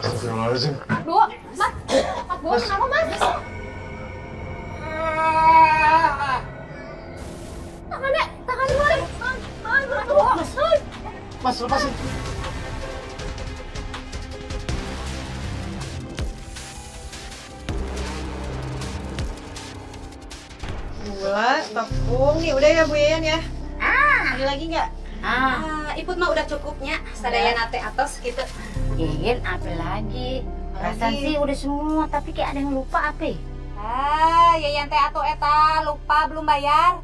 Astagfirullahaladzim. Aduh, Mas. Mas Bowo, kenapa Mas? Tangannya keluar. Mas, lepasin. Gula, tepung. Nih udah ya Bu Yayan ya? Ada lagi nggak? Iput mah udah cukupnya. Sadaya nate atos gitu. Yen, apa lagi? Perasaan sih udah semua, tapi kayak ada yang lupa apa? Yayan teh atuh eta lupa belum bayar.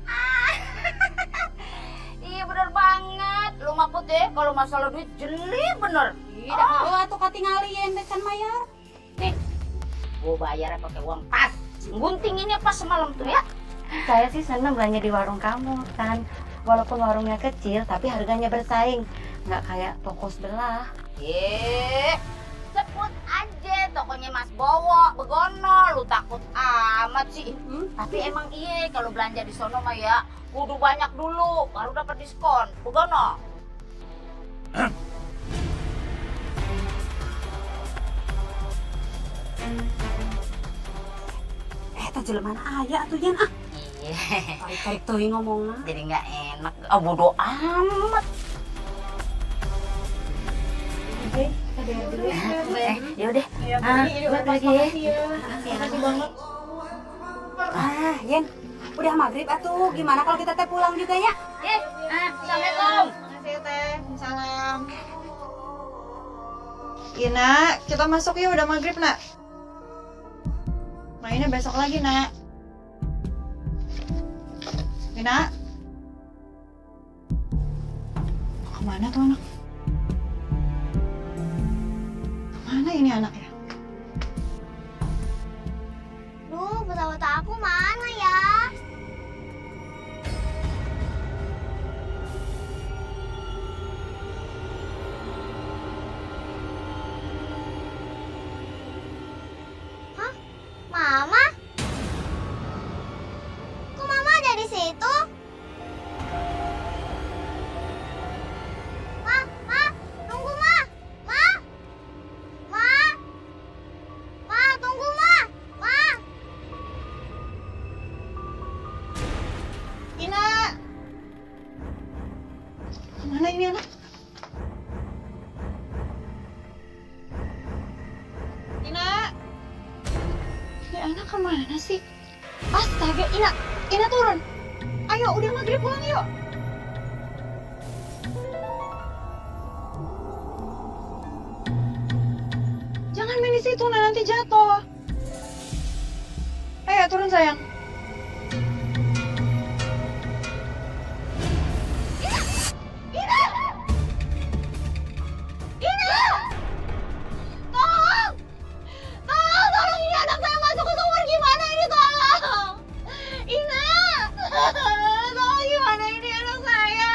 Iya bener banget. Lu mah Put deh, kalau masalah duit jeli bener. Iya, atuh katingali yen teh can bayar. Nih, gua bayarnya pakai uang pas. Guntinginnya pas semalam tuh ya. Saya sih senang belanja di warung kamu kan. Walaupun warungnya kecil, tapi harganya bersaing. Nggak kayak toko sebelah. Sebut aja tokonya Mas Bowo, begono, lu takut amat sih. Tapi emang iya kalau belanja di sono mah ya, kudu banyak dulu baru dapat diskon. Begono. Eta jelema aya atuh yen ah. Iya. Tarik-tarik teuing ngomongna. Jadi nggak enak. Oh bodo amat. Yaudah. Buat lagi ya. Makasih banget. Yen, udah maghrib atuh. Gimana kalau kita teh pulang juga ya? Assalamualaikum. Makasih ya Teh. Salam. Ina, kita masuk ya udah maghrib nak. Mainnya besok lagi nak. Ina. Kemana tuh anak? Mana ini anaknya? Duh, pesawat aku mana ya? Hah? Mama? Kok Mama ada di situ? Ma, tunggu Ma. Ma, tunggu Ma. Ina. Kemana ini anak? Ina. Ini anak kemana sih? Astaga, Ina turun. Ayo, udah maghrib pulang yuk. Jangan main di situ, nanti jatuh. Ayo turun sayang. Tolong ini anak saya masuk ke sumur, gimana ini tolong? Ina, tolong gimana ini anak saya?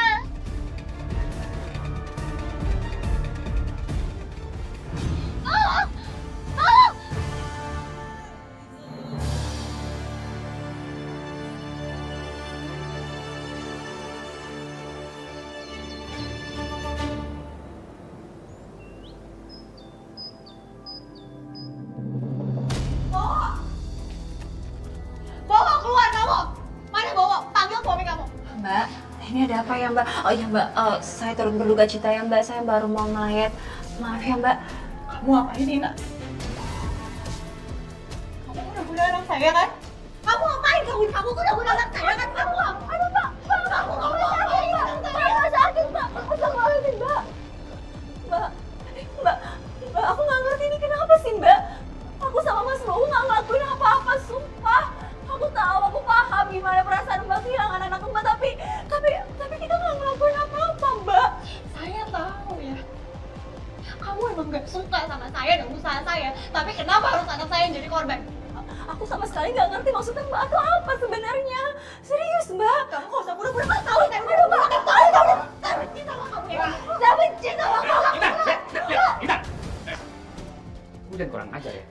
Tolong. Bawa keluar kamu. Mana bawa? Panggil suami kamu. Mbak, ini ada apa ya Mbak? Oh iya Mbak, saya turut berduka cita ya Mbak, saya baru mau melayat. Maaf ya Mbak. Kamu ngapain Ina? Kamu udah bunuh anak saya kan? Kamu ngapain? Kamu udah bunuh anak saya kan? Kamu ngapain? Aduh Pak, kamu ngapain anak saya? Saya sakit Pak, astagfirullahaladzim Mbak. Mbak, aku nggak ngerti ini kenapa sih Mbak? Aku sama Mas Bowo nggak ngelakuin apa-apa, sumpah. Aku tahu, aku paham gimana perasaan Mbak kehilangan anak Mbak, tapi kita nggak ngelakuin apa-apa Mbak. Saya tahu ya. Kamu emang gak suka sama saya dan usaha saya, tapi kenapa harus anak saya yang jadi korban? Aku sama sekali gak ngerti maksudnya Mbak itu apa sebenarnya. Serius Mbak. Kamu gak usah pura-pura gak tahu kan? Aduh Mbak, saya benci sama kamu ya. Saya benci sama kamu. Ina! Udah kurang ajar ya.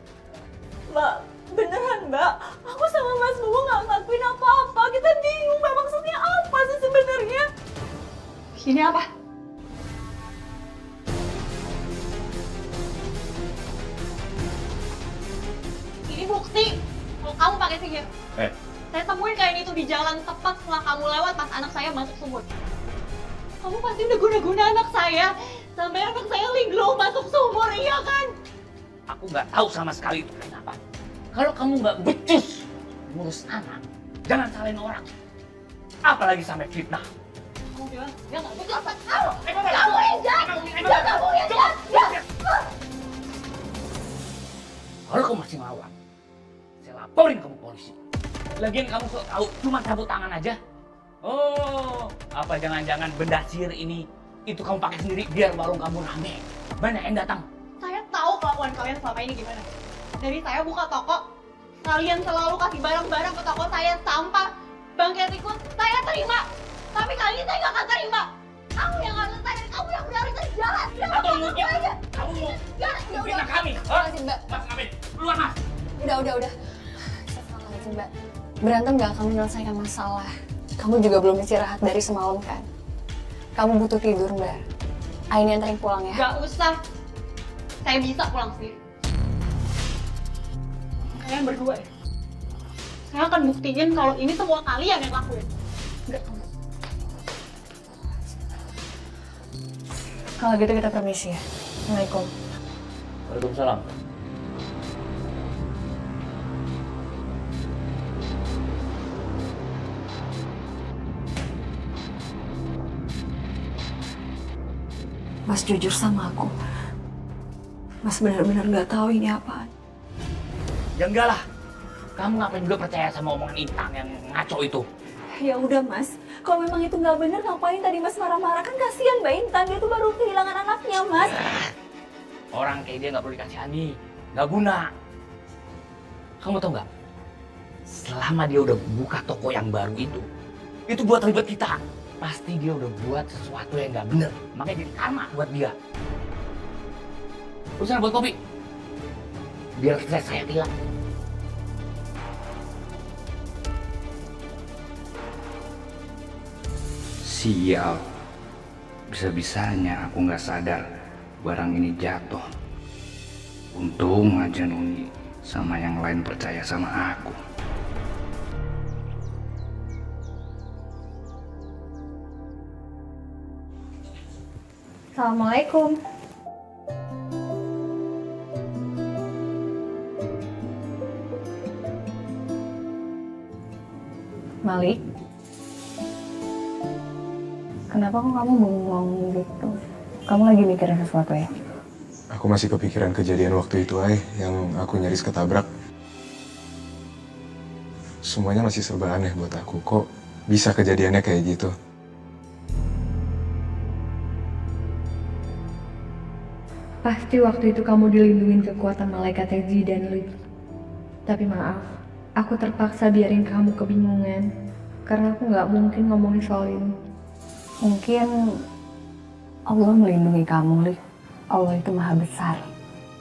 Mbak, beneran Mbak. Aku sama Mas Bowo gak ngelakuin apa-apa. Kita bingung Mbak, maksudnya apa sih sebenarnya? Ini apa? bukti kalau kamu pakai sihir. Eh, Saya temuin kain itu di jalan tepat setelah kamu lewat pas anak saya masuk sumur. Kamu pasti udah guna-guna anak saya sampai anak saya linglung masuk sumur, iya kan? aku nggak tahu sama sekali itu kenapa. Kalau kamu nggak becus ngurus anak, jangan salahin orang. Apalagi sampai fitnah. Kamu bilang dia nggak butuh apa? Kamu Kamu yang jahat! Ya kamu yang jahat! Ya! Kalau kamu masih ngelawan, saya laporin kamu polisi. Lagian kamu kok tahu cuma cabut tangan aja? Oh, apa jangan-jangan benda sihir ini itu kamu pakai sendiri biar warung kamu rame, banyak yang datang. Saya tahu kelakuan kalian selama ini gimana. Dari saya buka toko, kalian selalu kasih barang-barang ke toko saya sampah, bangkai tikus, saya terima. Tapi kali ini saya nggak akan terima. Kamu yang harus saya, kamu yang udah harus jalan. Atau mungkin kamu mau fitnah kami? Hah? Mbak. Mas Amin, keluar mas. Udah. Astagfirullahaladzim, Mbak. Berantem gak akan menyelesaikan masalah. Kamu juga belum istirahat dari semalam kan? Kamu butuh tidur, Mbak. Aini anterin pulang ya. Gak usah. Saya bisa pulang sendiri. Kalian berdua ya. Saya akan buktiin kalau ini semua kalian yang lakuin. Enggak kamu. Kalau gitu kita permisi ya. Assalamualaikum. Waalaikumsalam. Mas jujur sama aku. Mas benar-benar nggak tahu ini apaan. Ya enggak lah. Kamu ngapain juga percaya sama omongan Intan yang ngaco itu? Ya udah Mas, kalau memang itu nggak benar ngapain tadi Mas marah-marah, kan kasihan Mbak Intan, dia tuh baru kehilangan anaknya Mas. Orang kayak dia nggak perlu dikasihani, nggak guna. Kamu tau nggak? Selama dia udah buka toko yang baru itu buat ribet kita. Pasti dia udah buat sesuatu yang nggak bener, makanya jadi karma buat dia. Urusan buat kopi, biar stres saya hilang. Sial, bisa-bisanya aku nggak sadar barang ini jatuh. Untung aja Nuni sama yang lain percaya sama aku. Assalamualaikum. Malik. Kenapa kok kamu bengong gitu? Kamu lagi mikirin sesuatu ya? Aku masih kepikiran kejadian waktu itu, Ai, yang aku nyaris ketabrak. Semuanya masih serba aneh buat aku. Kok bisa kejadiannya kayak gitu? Pasti waktu itu kamu dilindungin kekuatan malaikat Zi dan Lee. Tapi maaf, aku terpaksa biarin kamu kebingungan. Karena aku nggak mungkin ngomongin soal ini. Mungkin Allah melindungi kamu, Lik. Allah itu maha besar.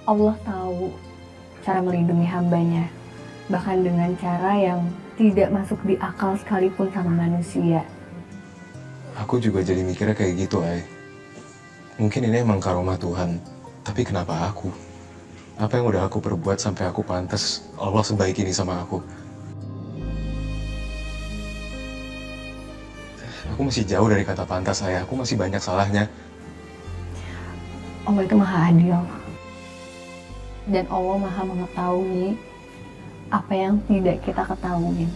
Allah tahu cara melindungi hambanya. Bahkan dengan cara yang tidak masuk di akal sekalipun sama manusia. Aku juga jadi mikirnya kayak gitu, Ai. Mungkin ini emang karomah Tuhan. Tapi kenapa aku? Apa yang udah aku perbuat sampai aku pantas Allah sebaik ini sama aku? Aku masih jauh dari kata pantas, saya. Aku masih banyak salahnya. Allah itu maha adil. Dan Allah maha mengetahui apa yang tidak kita ketahui.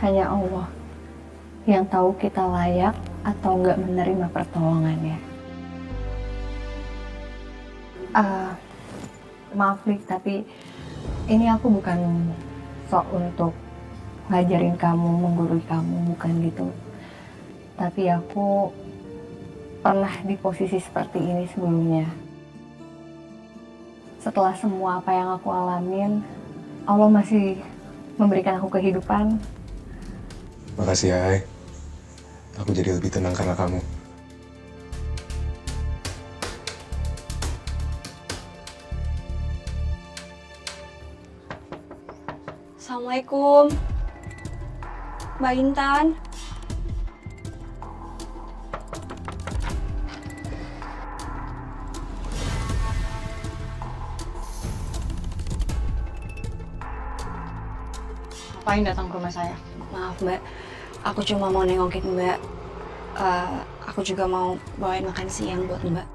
Hanya Allah yang tahu kita layak atau nggak menerima pertolongannya. Maaf Lik, tapi ini aku bukan sok untuk ngajarin kamu, menggurui kamu, bukan gitu. Tapi aku pernah di posisi seperti ini sebelumnya. Setelah semua apa yang aku alamin, Allah masih memberikan aku kehidupan. Makasih ya, Ai. Aku jadi lebih tenang karena kamu. Assalamualaikum, Mbak Intan. ngapain datang ke rumah saya? Maaf Mbak, aku cuma mau nengokin Mbak. Aku juga mau bawain makan siang buat Mbak.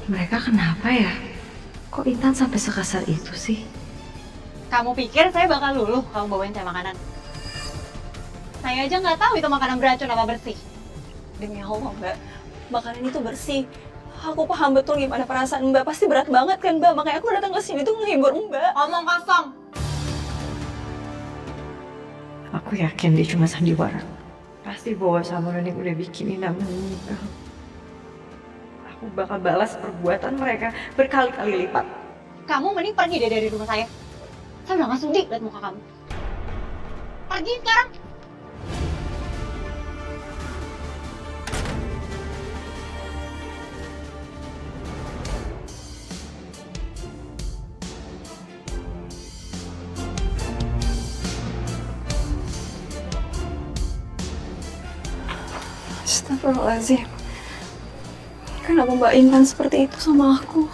Mereka kenapa ya? Kok Intan sampai sekasar itu sih? Kamu pikir saya bakal luluh kamu bawain saya makanan? Saya aja nggak tahu itu makanan beracun apa bersih. Demi Allah Mbak, makanan itu bersih. Aku paham betul gimana perasaan Mbak, pasti berat banget kan Mbak, makanya aku datang ke sini tuh menghibur Mbak. Omong kosong. Aku yakin dia cuma sandiwara. Pasti bawa sama Nunik udah bikin Ina meninggal. Aku bakal balas perbuatan mereka berkali-kali lipat. Kamu mending pergi deh dari rumah saya. Saya udah nggak sudi lihat muka kamu. Pergi sekarang. Astagfirullahaladzim. Kenapa Mbak Intan seperti itu sama aku?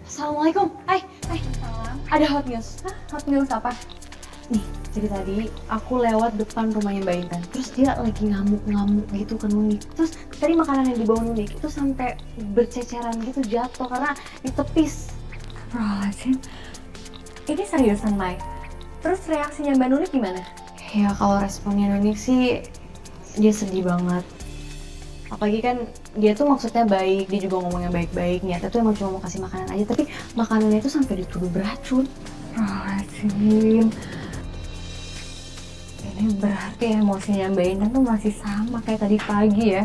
Assalamualaikum. Hai. Ada hot news. Hot news apa? Nih, jadi tadi aku lewat depan rumahnya Mbak Intan. Terus dia lagi ngamuk-ngamuk gitu ke Nunik. Terus tadi makanan yang dibawa Nunik itu sampai berceceran gitu jatuh karena ditepis. Astagfirullahaladzim. Ini seriusan, Mai? Terus reaksinya Mbak Nunik gimana? Ya kalau responnya Nunik sih dia sedih banget. Apalagi kan dia tuh maksudnya baik, dia juga ngomongnya baik-baik, niatnya tuh emang cuma mau kasih makanan aja, tapi makanannya itu sampai dituduh beracun. Astagfirullahaladzim. Ini berarti emosinya Mbak Intan tuh masih sama kayak tadi pagi ya.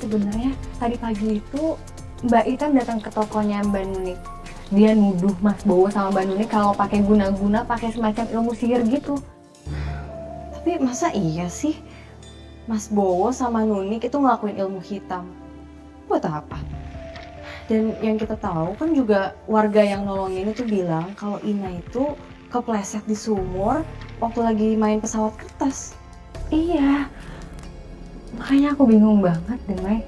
Sebenarnya tadi pagi itu Mbak Intan datang ke tokonya Mbak Nunik. Dia nuduh Mas Bowo sama Mbak Nunik kalau pakai guna-guna, pakai semacam ilmu sihir gitu. Tapi masa iya sih Mas Bowo sama Nunik itu ngelakuin ilmu hitam? Buat apa? Dan yang kita tahu kan juga warga yang nolongin itu bilang kalau Ina itu kepleset di sumur waktu lagi main pesawat kertas. Iya. Makanya aku bingung banget deh, Mai.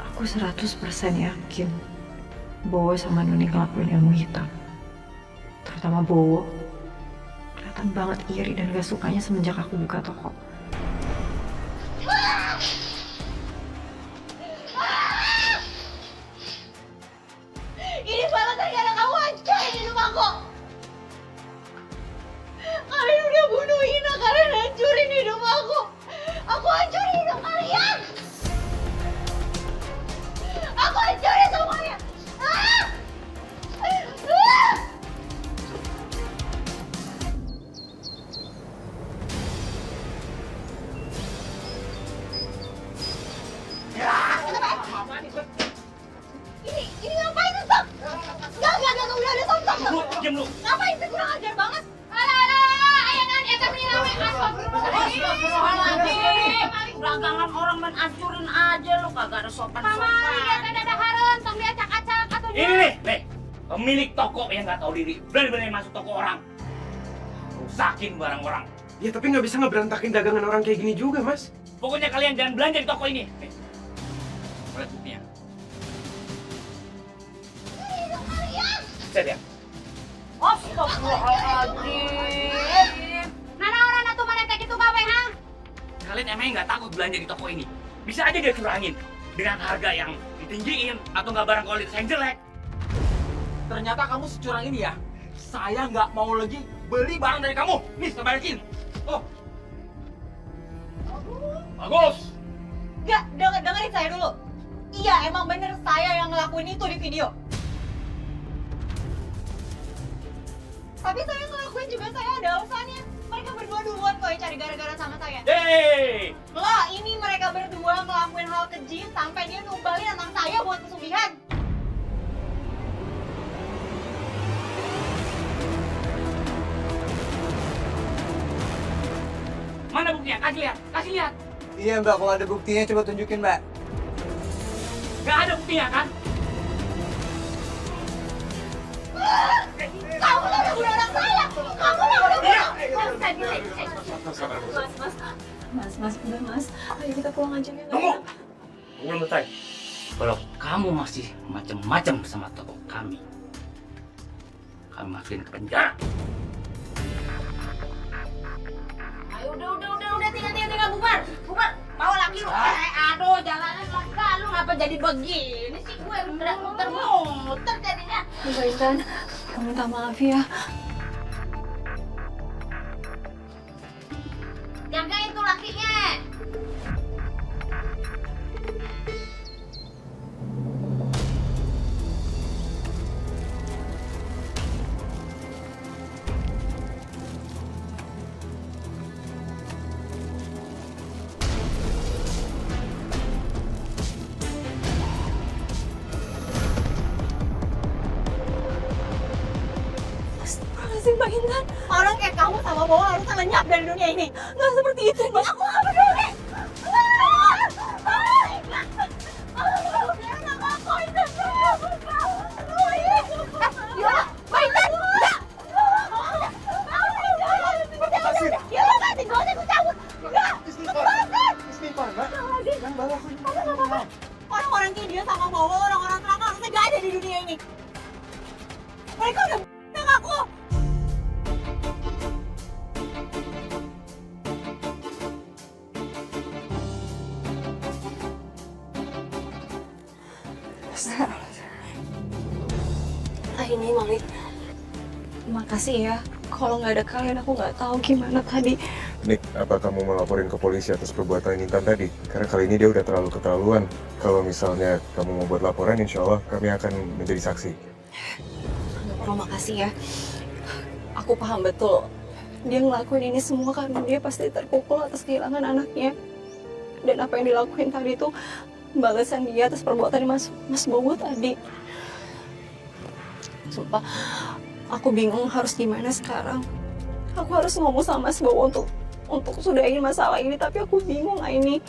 Aku 100% yakin Bowo sama Nunik ngelakuin ilmu hitam. Terutama Bowo. Kelihatan banget iri dan gak sukanya semenjak aku buka toko. Ini balasan karena kamu hancurin hidup aku. Kalian udah bunuh Ina, kalian hancurin hidup aku. Aku hancurin hidup kalian. Aku hancurin semuanya. Ini ngapain tuh, Sok? Gak, udah, Sok. Diam lu. Ngapain sih, kurang ajar banget. Alah, ayanan, eta menilawe, astagfirullahaladzim. Dagangan orang main ancurin aja lu, kagak ada sopan-sopan. Mama, lihat ada dahareun, tong dia acak-acak atuh. Ini nih, pemilik toko yang nggak tahu diri, berani-berani masuk toko orang, rusakin barang orang. Ya tapi nggak bisa ngeberantakin dagangan orang kayak gini juga, Mas. Pokoknya kalian jangan belanja di toko ini. Nih, lihat buktinya. Saya lihat. Astagfirullahaladzim. Nana orang atuh mana teh kitu gawe, ha? Kalian emangnya nggak takut belanja di toko ini? Bisa aja dia curangin dengan harga yang ditinggiin atau nggak barang kualitas yang jelek. Ternyata kamu securang ini ya. Saya nggak mau lagi beli barang dari kamu. Nih, saya balikin. Oh. Bagus. Gak, dengerin saya dulu. Iya, emang bener saya yang ngelakuin itu di video. Tapi saya ngelakuin juga saya ada alasannya. Mereka berdua duluan kok yang cari gara-gara sama saya. Hei! Loh, ini mereka berdua ngelakuin hal keji sampai dia numbalin anak saya buat pesugihan. Mana buktinya? Kasih lihat, kasih lihat. Iya mbak, kalau ada buktinya coba tunjukin mbak. Gak ada buktinya kan? Kamu lah udah bunuh anak saya. Kamu lah udah bunuh. Mas, udah mas. Ayo kita pulang aja ya. Tunggu! Belum selesai. Kalau kamu masih macam-macam sama tokoh kami masukin ke penjara. Ayo udah tinggal bubar. Bawa lagi lu. Aduh, jalanan lega lu ngapa jadi begini sih gue udah muter jadinya. Mbak Intan, kamu minta maaf ya. Jagain tuh lakinya. Astagfirullahaladzim Mbak Intan. Orang kayak kamu sama Bowo harusnya lenyap dari dunia ini. Nggak seperti itu, Mbak. Aku nggak peduli. Orang-orang kayak dia sama Bowo, orang-orang terang harusnya gak ada di dunia ini. Mereka udah aku. Ini Malik, makasih ya. Kalau nggak ada kalian aku nggak tahu gimana tadi. Nick, apa kamu mau laporin ke polisi atas perbuatan Intan tadi? Karena kali ini dia udah terlalu keterlaluan. Kalau misalnya kamu mau buat laporan, insya Allah kami akan menjadi saksi. Nggak perlu makasih ya. Aku paham betul. Dia ngelakuin ini semua karena dia pasti terpukul atas kehilangan anaknya. Dan apa yang dilakuin tadi itu balasan dia atas perbuatan Mas Bowo tadi. Sumpah, aku bingung harus gimana sekarang. Aku harus ngomong sama Mas Bowo untuk sudahin masalah ini, tapi aku bingung ini.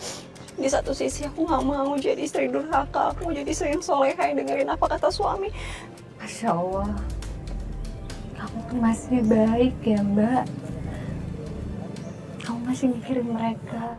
Di satu sisi aku nggak mau jadi istri durhaka, aku mau jadi istri yang soleha yang dengerin apa kata suami. Masya Allah, kamu tuh masih baik ya Mbak. Kamu masih mikirin mereka.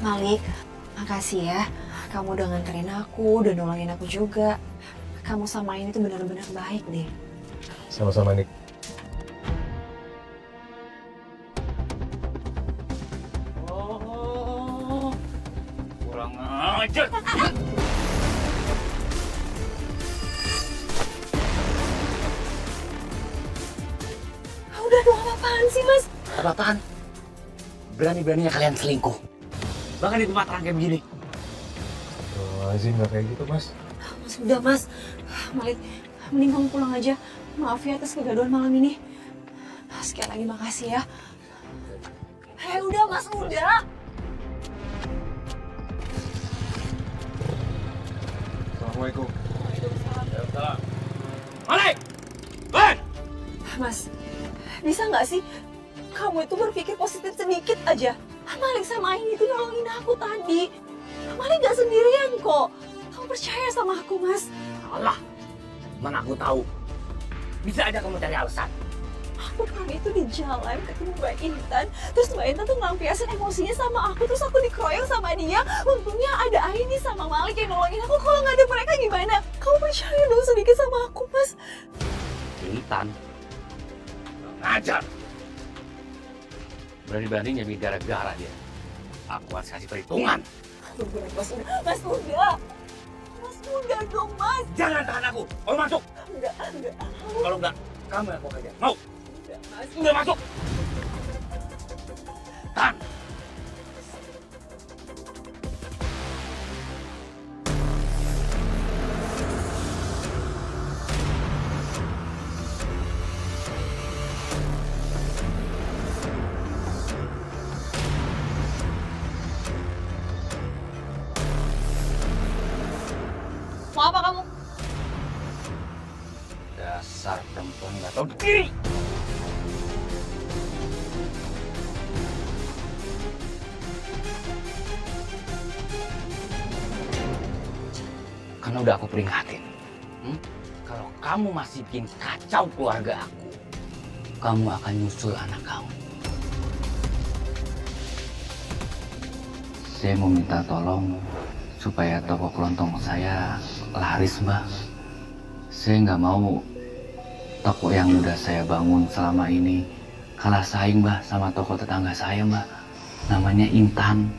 Malik, makasih ya. Kamu udah nganterin aku, udah nolongin aku juga. Kamu sama ini tuh benar-benar baik deh. Sama-sama, Nick. Oh, kurang ajar. Udah dong, apaan sih Mas? Apa-apaan? Berani-beraninya kalian selingkuh. Bahkan di tempat terang kayak begini. Azim nggak kayak gitu, Mas. Mas, udah Mas. Malik, mending kamu pulang aja. Maaf ya atas kegaduhan malam ini. Sekali lagi makasih ya. Udah Mas, udah. Assalamualaikum. Malik! Hei! Mas, bisa nggak sih kamu itu berpikir positif sedikit aja? Malik sama Aini itu nolongin aku tadi. Malik nggak sendirian kok. Kamu percaya sama aku, Mas? Allah, mana aku tahu. Bisa aja kamu cari alasan. Aku kan itu di jalan ketemu Mbak Intan. Terus Mbak Intan tuh ngelampiasin emosinya sama aku. Terus aku dikeroyok sama dia. Untungnya ada Aini sama Malik yang nolongin aku. Kalau nggak ada mereka gimana? Kamu percaya dong sedikit sama aku, Mas? Intan. Ngajar. Berani-beraninya Mi gara-gara dia. Aku harus kasih perhitungan. Mas udah. Mas udah dong, Mas. Jangan tahan aku. Mau masuk? Enggak. Kalau enggak, kamu yang aja. Mau? Enggak, Mas. Enggak masuk. Tahan. Mau apa kamu? Dasar perempuan nggak tahu diri. Karena udah aku peringatin. Kalau kamu masih bikin kacau keluarga aku, kamu akan nyusul anak kamu. Saya mau minta tolong supaya toko kelontong saya laris, Mbak. Saya nggak mau toko yang udah saya bangun selama ini kalah saing, Mbak, sama toko tetangga saya, Mbak. Namanya Intan.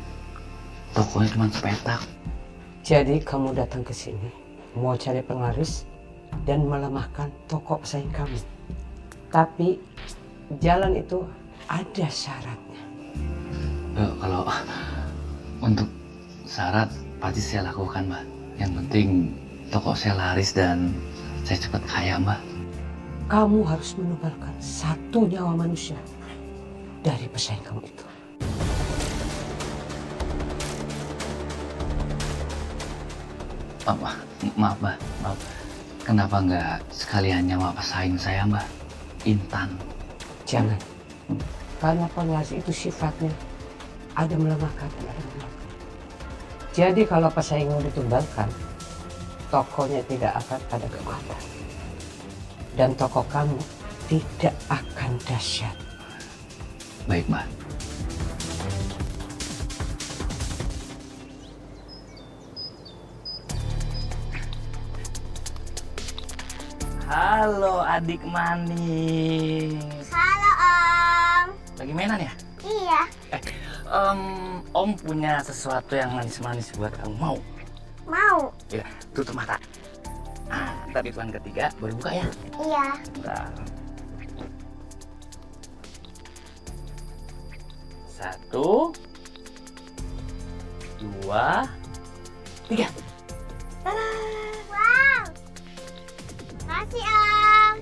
Tokonya cuma sepetak. Jadi kamu datang ke sini mau cari penglaris dan melemahkan toko pesaing kamu. Tapi jalan itu ada syaratnya. Kalau untuk syarat pasti saya lakukan, Mbak. Yang penting toko saya laris dan saya cepat kaya, Mbak. Kamu harus menukarkan 1 nyawa manusia dari pesaing kamu itu. Maaf, Mbak. Maaf. Kenapa nggak sekalian nyawa pesaing saya, Mbak? Intan. Jangan. Karena penglaris itu sifatnya ada melemahkan dan ada menguatkan. Jadi kalau pesaingmu ditumbangkan, tokonya tidak akan ada kekuatan. Dan toko kamu tidak akan dahsyat. Baik, Mbak. Halo adik manis. Halo Om. Lagi mainan ya? Iya. Om punya sesuatu yang manis-manis buat kamu. Mau? Mau. Ya, tutup mata. Nah, ntar hitungan ketiga baru buka ya. Iya. Bentar. 1, 2, 3. Wow. Makasih Om.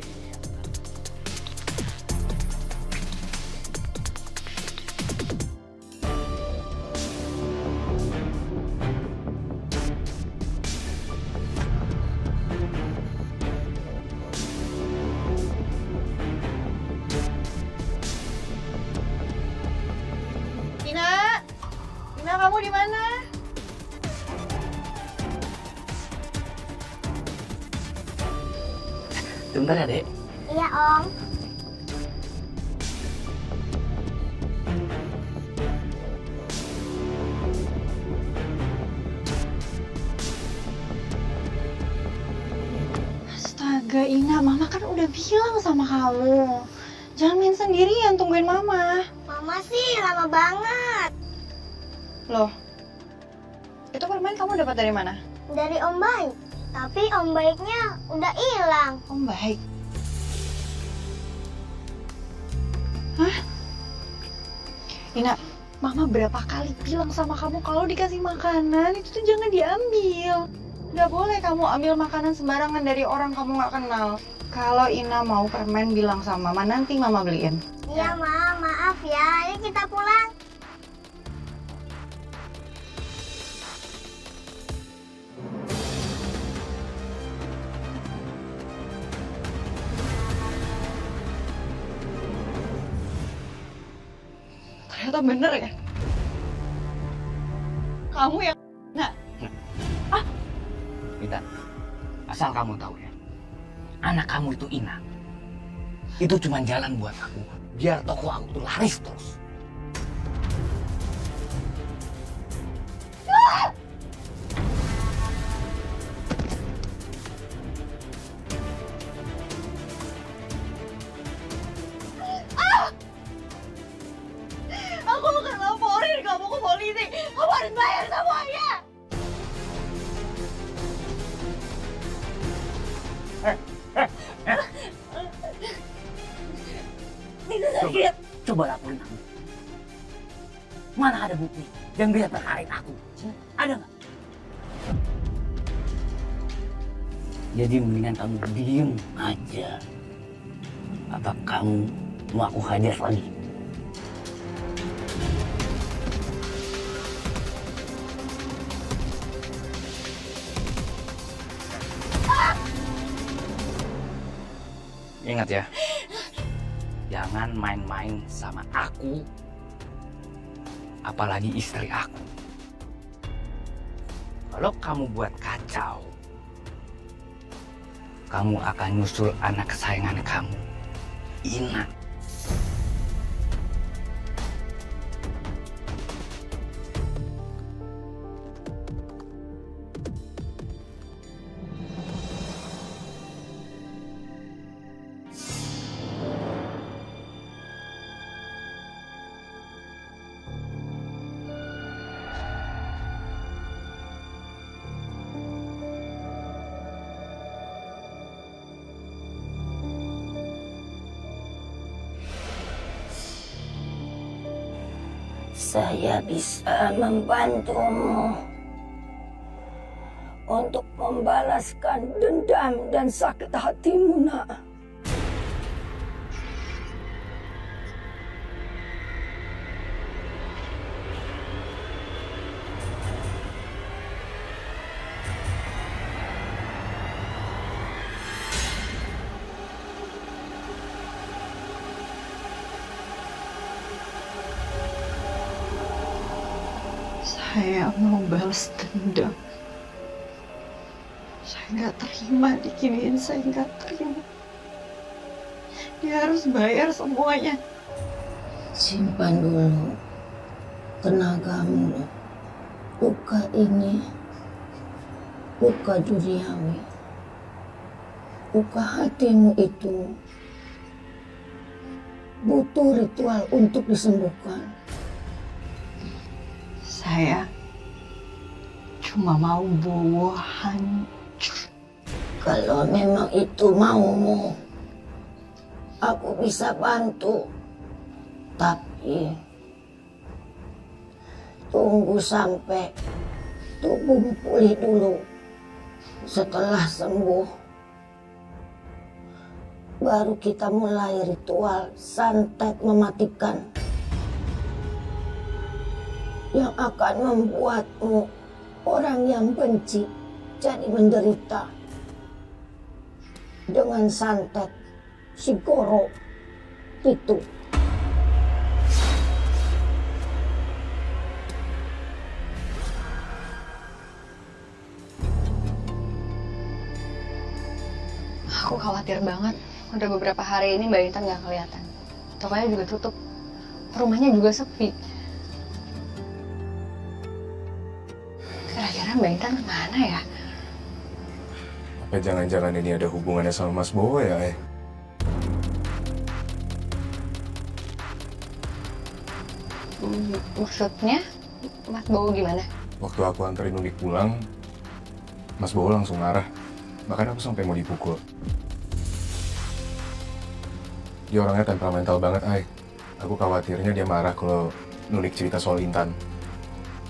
Tina, kamu di mana? Sebentar ya, Dek. Iya Om. Astaga Ina, Mama kan udah bilang sama kamu. Jangan main sendirian, tungguin Mama. Mama sih lama banget. Loh, itu permen kamu dapat dari mana? Dari Om Baik. Tapi Om Baiknya udah hilang. Om Baik? Hah? Ina, Mama berapa kali bilang sama kamu kalau dikasih makanan itu tuh jangan diambil. Gak boleh kamu ambil makanan sembarangan dari orang kamu gak kenal. Kalau Ina mau permen bilang sama Mama, nanti Mama beliin. Iya Ma, maaf ya. Ayo kita pulang. Ternyata bener ya? Kamu yang Intan, asal kamu tahu ya, anak kamu itu Ina. Itu cuma jalan buat aku, biar toko aku tuh laris terus. Lihat, coba laporin aku. Mana ada bukti yang bisa terkait aku? Ada nggak? Jadi mendingan kamu diem aja. Apa kamu mau aku hajar lagi? Ingat ya, jangan main-main sama aku, apalagi istri aku. Kalau kamu buat kacau, kamu akan nyusul anak kesayangan kamu, Ina. Saya bisa membantumu untuk membalaskan dendam dan sakit hatimu, nak. Saya mau balas dendam. Saya nggak terima diginiin, saya nggak terima. Dia harus bayar semuanya. Simpan dulu tenagamu. Luka ini luka duniawi. Luka hatimu itu butuh ritual untuk disembuhkan. Saya cuma mau Bowo hancur. Kalau memang itu maumu, aku bisa bantu. Tapi tunggu sampai tubuhmu pulih dulu. Setelah sembuh, baru kita mulai ritual santet mematikan yang akan membuatmu orang yang benci jadi menderita. Dengan santet si Goro itu. Aku khawatir banget. Udah beberapa hari ini Mbak Intan nggak kelihatan. Tokonya juga tutup. Rumahnya juga sepi. Kira-kira Mbak Intan kemana ya? Apa jangan-jangan ini ada hubungannya sama Mas Bowo ya, Maksudnya? Mas Bowo gimana? Waktu aku anterin Nunik pulang, Mas Bowo langsung marah. Bahkan aku sampai mau dipukul. Dia orangnya temperamental banget, Aku khawatirnya dia marah kalau Nunik cerita soal Intan.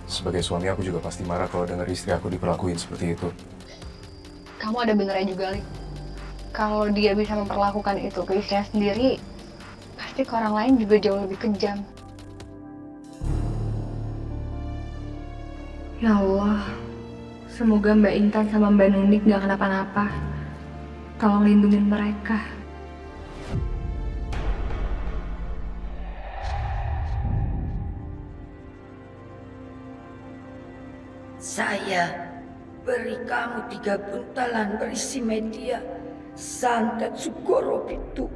Sebagai suami aku juga pasti marah kalau dengar istri aku diperlakuin seperti itu. Kamu ada benernya juga, Lik. Kalau dia bisa memperlakukan itu ke istrinya sendiri, pasti ke orang lain juga jauh lebih kejam. Ya Allah, semoga Mbak Intan sama Mbak Nunik gak kenapa-napa. Tolong lindungin mereka. Saya beri kamu 3 buntalan berisi media santet Sugoro itu.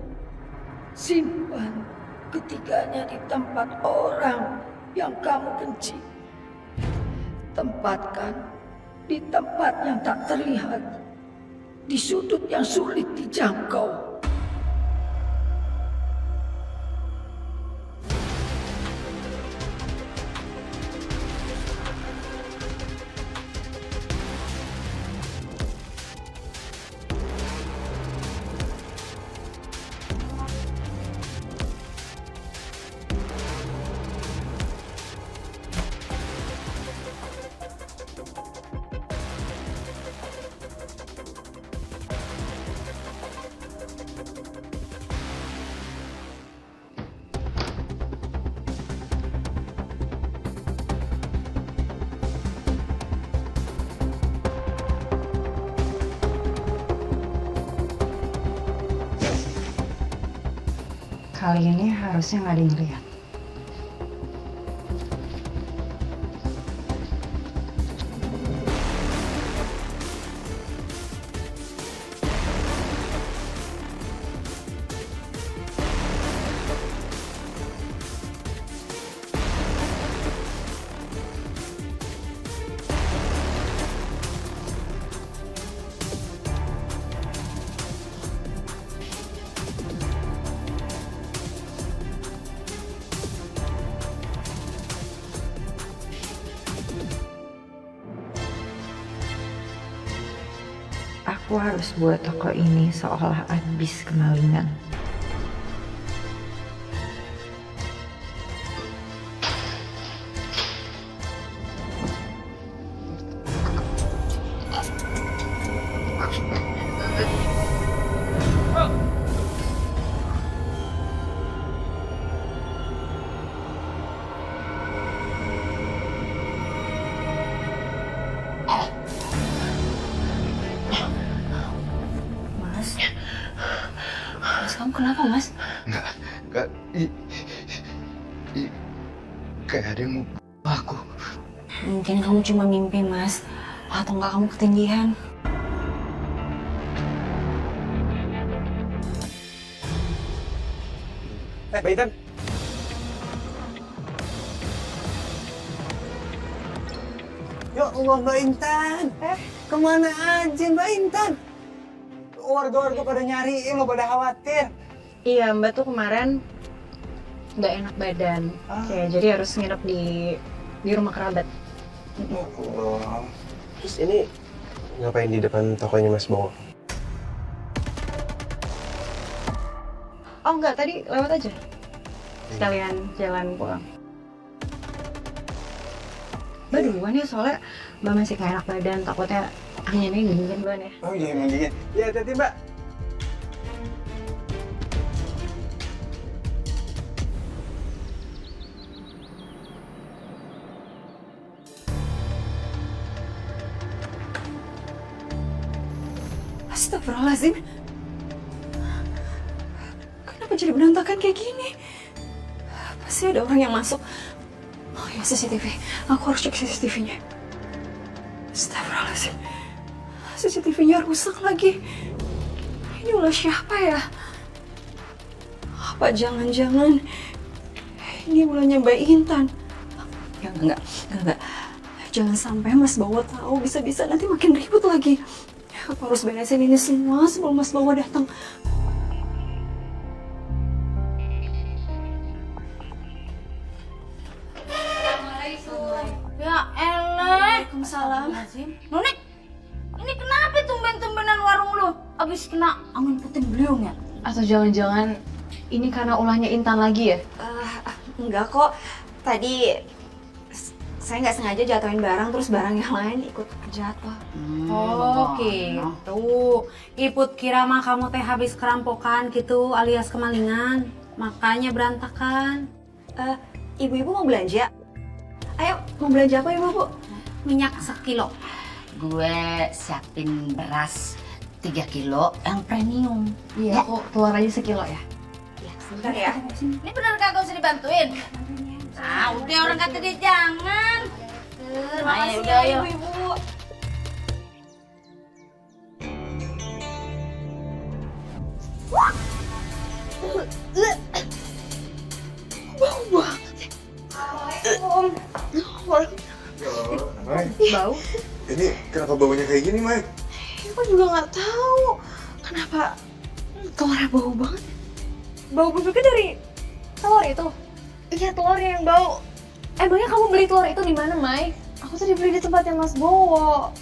Simpan ketiganya di tempat orang yang kamu benci. Tempatkan di tempat yang tak terlihat, di sudut yang sulit dijangkau. Kali ini harusnya nggak ada yang lihat. Aku harus buat toko ini seolah habis kemalingan. Kamu kenapa, Mas? Enggak. Kayak ada yang mau aku. Mungkin kamu cuma mimpi, Mas. Atau enggak kamu ketindihan. Mbak Intan. Ya Allah Mbak Intan. Kemana aja Mbak Intan? Warga-warga pada nyariin lo, pada khawatir. Iya, Mbak tuh kemarin nggak enak badan. Jadi harus nginep di rumah kerabat. Allah. Terus ini ngapain di depan tokonya Mas Bowo? Oh enggak, tadi lewat aja. Sekalian jalan pulang. Mbak duluan ya, soalnya Mbak masih kayak enak badan, takutnya anginnya dingin duluan ya. Oh iya emang dingin. Ya hati-hati Mbak. Astagfirullahaladzim. Kenapa jadi berantakan kayak gini? Pasti ada orang yang masuk. Oh ya, CCTV. Aku harus cek CCTV-nya. Astagfirullahaladzim. CCTV-nya rusak lagi. Ini ulah siapa ya? Apa jangan-jangan ini ulahnya Mbak Intan? Ya enggak. Jangan sampai Mas Bowo tahu, bisa-bisa nanti makin ribut lagi. Aku harus beresin ini semua sebelum Mas Bowo datang. Ya elah. Waalaikumsalam. Nunik, ini kenapa tumben-tumbenan warung lu? Abis kena angin puting beliung ya? Atau jangan-jangan ini karena ulahnya Intan lagi ya? Enggak kok. Tadi saya nggak sengaja jatuhin barang, terus barang yang lain ikut kejatuh. Oh gitu. Iput kira mah kamu teh habis kerampokan gitu alias kemalingan. Makanya berantakan. Ibu-ibu mau belanja? Ayo, mau belanja apa ibu? Minyak 1 kilo. Gue siapin beras 3 kilo yang premium. Iya, aku keluar aja 1 kilo ya. Sebentar ya. Ini benar kagak usah dibantuin? Ah, udah orang kata dia jangan. Makasih udah, ya ayo. ibu-ibu. Bau banget. Mai, Bau? ini kenapa baunya kayak gini, Mai? Aku juga nggak tahu kenapa telurnya bau banget. Bau busuknya dari telur itu? Iya, telurnya yang bau. Emangnya kamu beli telur itu di mana, Mai? Aku tadi beli di tempatnya Mas Bowo.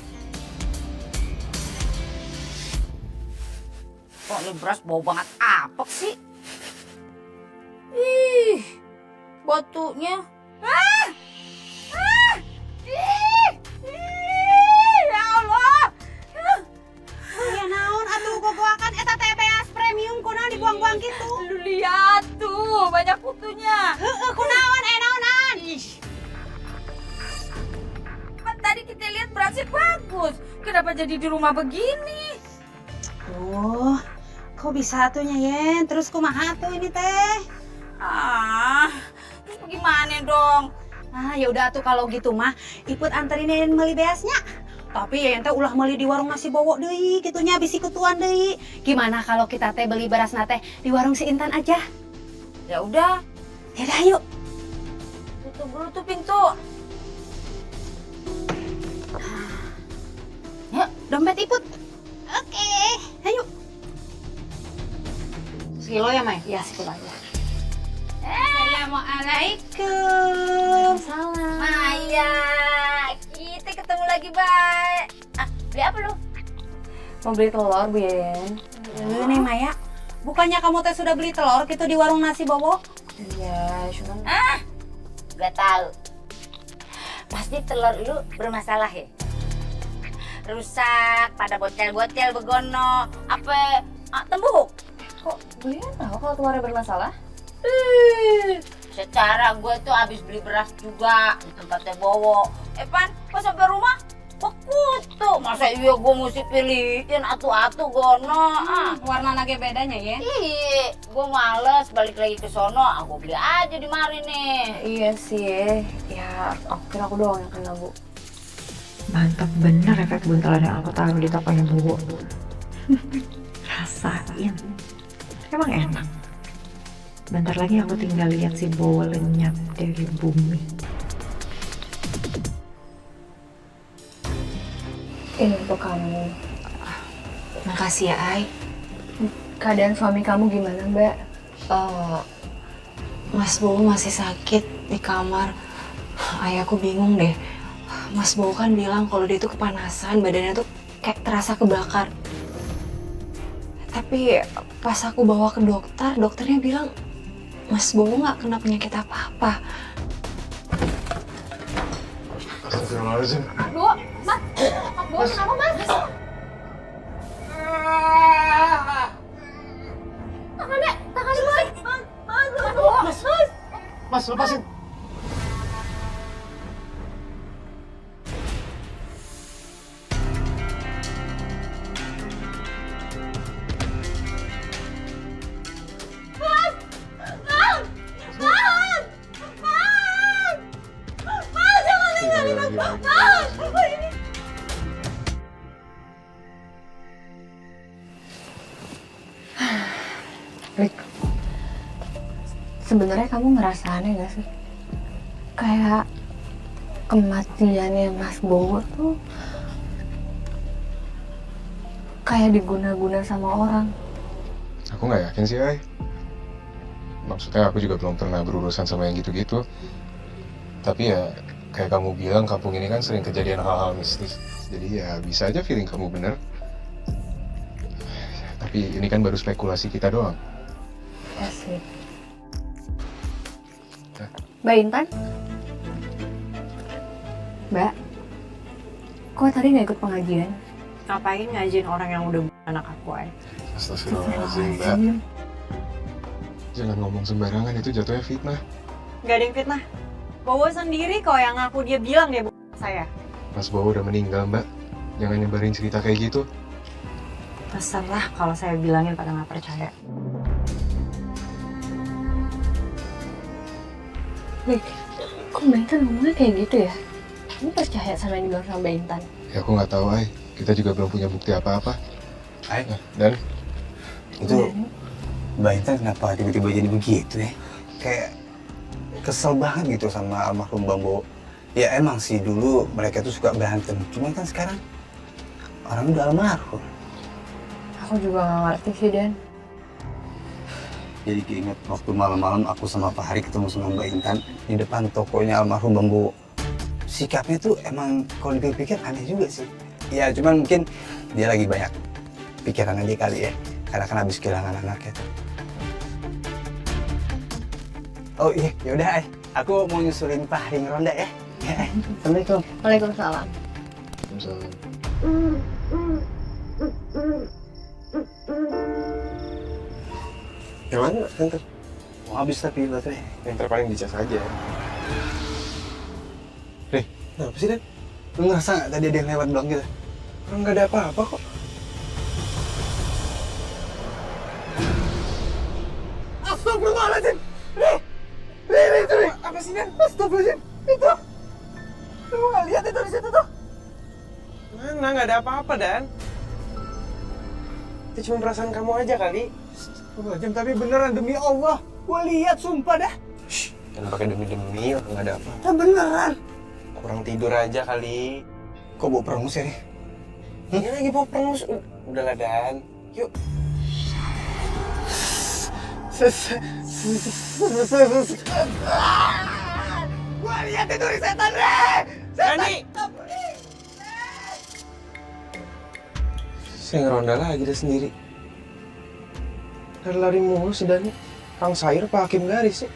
Kok ini beras bau banget apek sih? Ih, batunya. Ya Allah. Ya naon atuh gogoakan eta teh beas premium kunaon dibuang-buang gitu. Lu lihat tuh, banyak kutunya. Heeh, kunaon naonan. Kan tadi kita lihat berasnya bagus. Kenapa jadi di rumah begini? Oh, kok Kok bisa tuh Yen? Terus kumaha tuh ini teh? Terus gimana dong? Ya udah tuh kalau gitu mah ikut anterin Yen meuli beasnya. Tapi Yen teh ulah meuli di warung nasi bowo deui, kitunya bisi kutuan deui. Gimana kalau kita teh beli beras teh di warung si Intan aja? Ya udah. Ya udah yuk. Tutup dulu tuh pintu. Yuk, dompet Iput. Oke, ayo. Sekilo ya, Mai? Ya, sekilo aja. Assalamualaikum. Salam. Maya, kita ketemu lagi, Bay. Beli apa lu? Mau beli telur, Bu Yen. Nih Maya, bukannya kamu teh sudah beli telur gitu di warung nasi bowo? Iya, cuman... Gak tahu. Pasti telur lu bermasalah ya? Rusak, pada bocel-bocel begono, apa tembuk? Kok Bu Yen tahu kalau telurnya bermasalah? Secara gue tuh abis beli beras juga di tempatnya Bowo. Pan, pas sampai rumah bekutu. Masa iya gue mesti pilihin atu-atu gono. Warna nage bedanya ya? Iya, gue males balik lagi ke sono. Aku beli aja di mari nih. Iya sih, ya aku kira aku doang yang kena, Bu. Mantap bener efek buntalan yang aku taruh di tokonya Bu. Rasain. Emang enak. Bentar lagi aku tinggal lihat si Bowo lenyap dari bumi. Ini untuk kamu. Makasih ya, Ai. Keadaan suami kamu gimana, Mbak? Mas Bowo masih sakit di kamar. Ayahku bingung deh. Mas Bowo kan bilang kalau dia tuh kepanasan, badannya tuh kayak terasa kebakar. Tapi pas aku bawa ke dokter, dokternya bilang Mas Bowo nggak kena penyakit apa-apa. Astagfirullahaladzim. Bu, Mas. Bu, kenapa Mas? Tangannya Mas. Mas, lepasin. Rik, sebenarnya kamu ngerasa aneh gak sih? Kayak kematiannya Mas Bowo tuh kayak diguna-guna sama orang. Aku nggak yakin sih, Ay. Maksudnya aku juga belum pernah berurusan sama yang gitu-gitu. Tapi ya, kayak kamu bilang, kampung ini kan sering kejadian hal-hal mistis. Jadi ya bisa aja feeling kamu bener. Tapi ini kan baru spekulasi kita doang. Ya sih. Mbak Intan? Mbak, kok tadi nggak ikut pengajian? Ngapain ngajiin orang yang udah bukan anak aku, Ay? Astagfirullahaladzim, Mbak. Jangan ngomong sembarangan, itu jatuhnya fitnah. Gak ada yang fitnah. Bowo sendiri kok yang ngaku dia bilang dia bukan saya. Mas Bowo udah meninggal, Mbak. Jangan nyebarin cerita kayak gitu. Terserah kalau saya bilangin pada nggak percaya. Rik, kok Mbak Intan ngomongnya kayak gitu ya? Kamu percaya sama yang dibilang sama Mbak Intan? Ya aku nggak tahu, Ay. Kita juga belum punya bukti apa-apa. Ay, Dan itu Mbak Intan kenapa tiba-tiba jadi begitu ya? Kayak kesel banget gitu sama almarhum Bang Bowo. Ya emang sih dulu mereka tuh suka berantem. Cuman kan sekarang orang udah almarhum. Aku juga nggak ngerti sih, Dan. Jadi keinget waktu malam-malam aku sama Pak Hari ketemu sama Mbak Intan di depan tokonya almarhum Bang Bowo. Sikapnya tuh emang kalau dipikir aneh juga sih. Ya cuman mungkin dia lagi banyak pikiran aja kali ya. Karena kan habis kehilangan anaknya tuh. Oh iya, yaudah Ay. Aku mau nyusulin Pak Hari ngeronda ya. Ya, Assalamualaikum. Waalaikumsalam. Yang mana, Tante? Mau habis tapi baterai. Yang terpaling dicas aja. Kenapa sih, Dan? Lu ngerasa nggak tadi ada yang lewat doang gitu? Orang nggak ada apa-apa kok. Astagfirullahaladzim. Itu apa sih, Dan? Astagfirullahaladzim. Itu. Lu nggak lihat itu di situ tuh? Mana, nggak ada apa-apa, Dan. Itu cuma perasaan kamu aja kali. Astagfirullahaladzim, tapi beneran demi Allah. Gue lihat, sumpah dah. Jangan pakai demi-demi, nggak ada apa. Ya beneran. Kurang tidur aja kali. Kok bawa perengus ya nih? Ini lagi bawa perengus. Udahlah, Dan. Yuk. Gue lihat itu di setan, Re. Dani! Saya ngeronda lagi dia sendiri. Lari-lari mulu si Dani. Kang Sair apa Hakim Garis sih?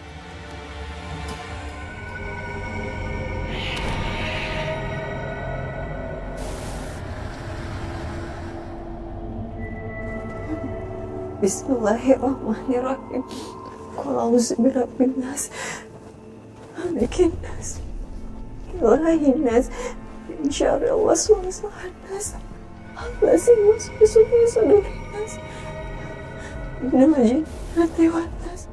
Bismillahirrahmanirrahim. Qul a'udzu birabbin nas, malikin nas, ilahin nas, min syarri waswasil khannas, allazi yuwaswisu fi sudurin nas, minal jinnati wan nas.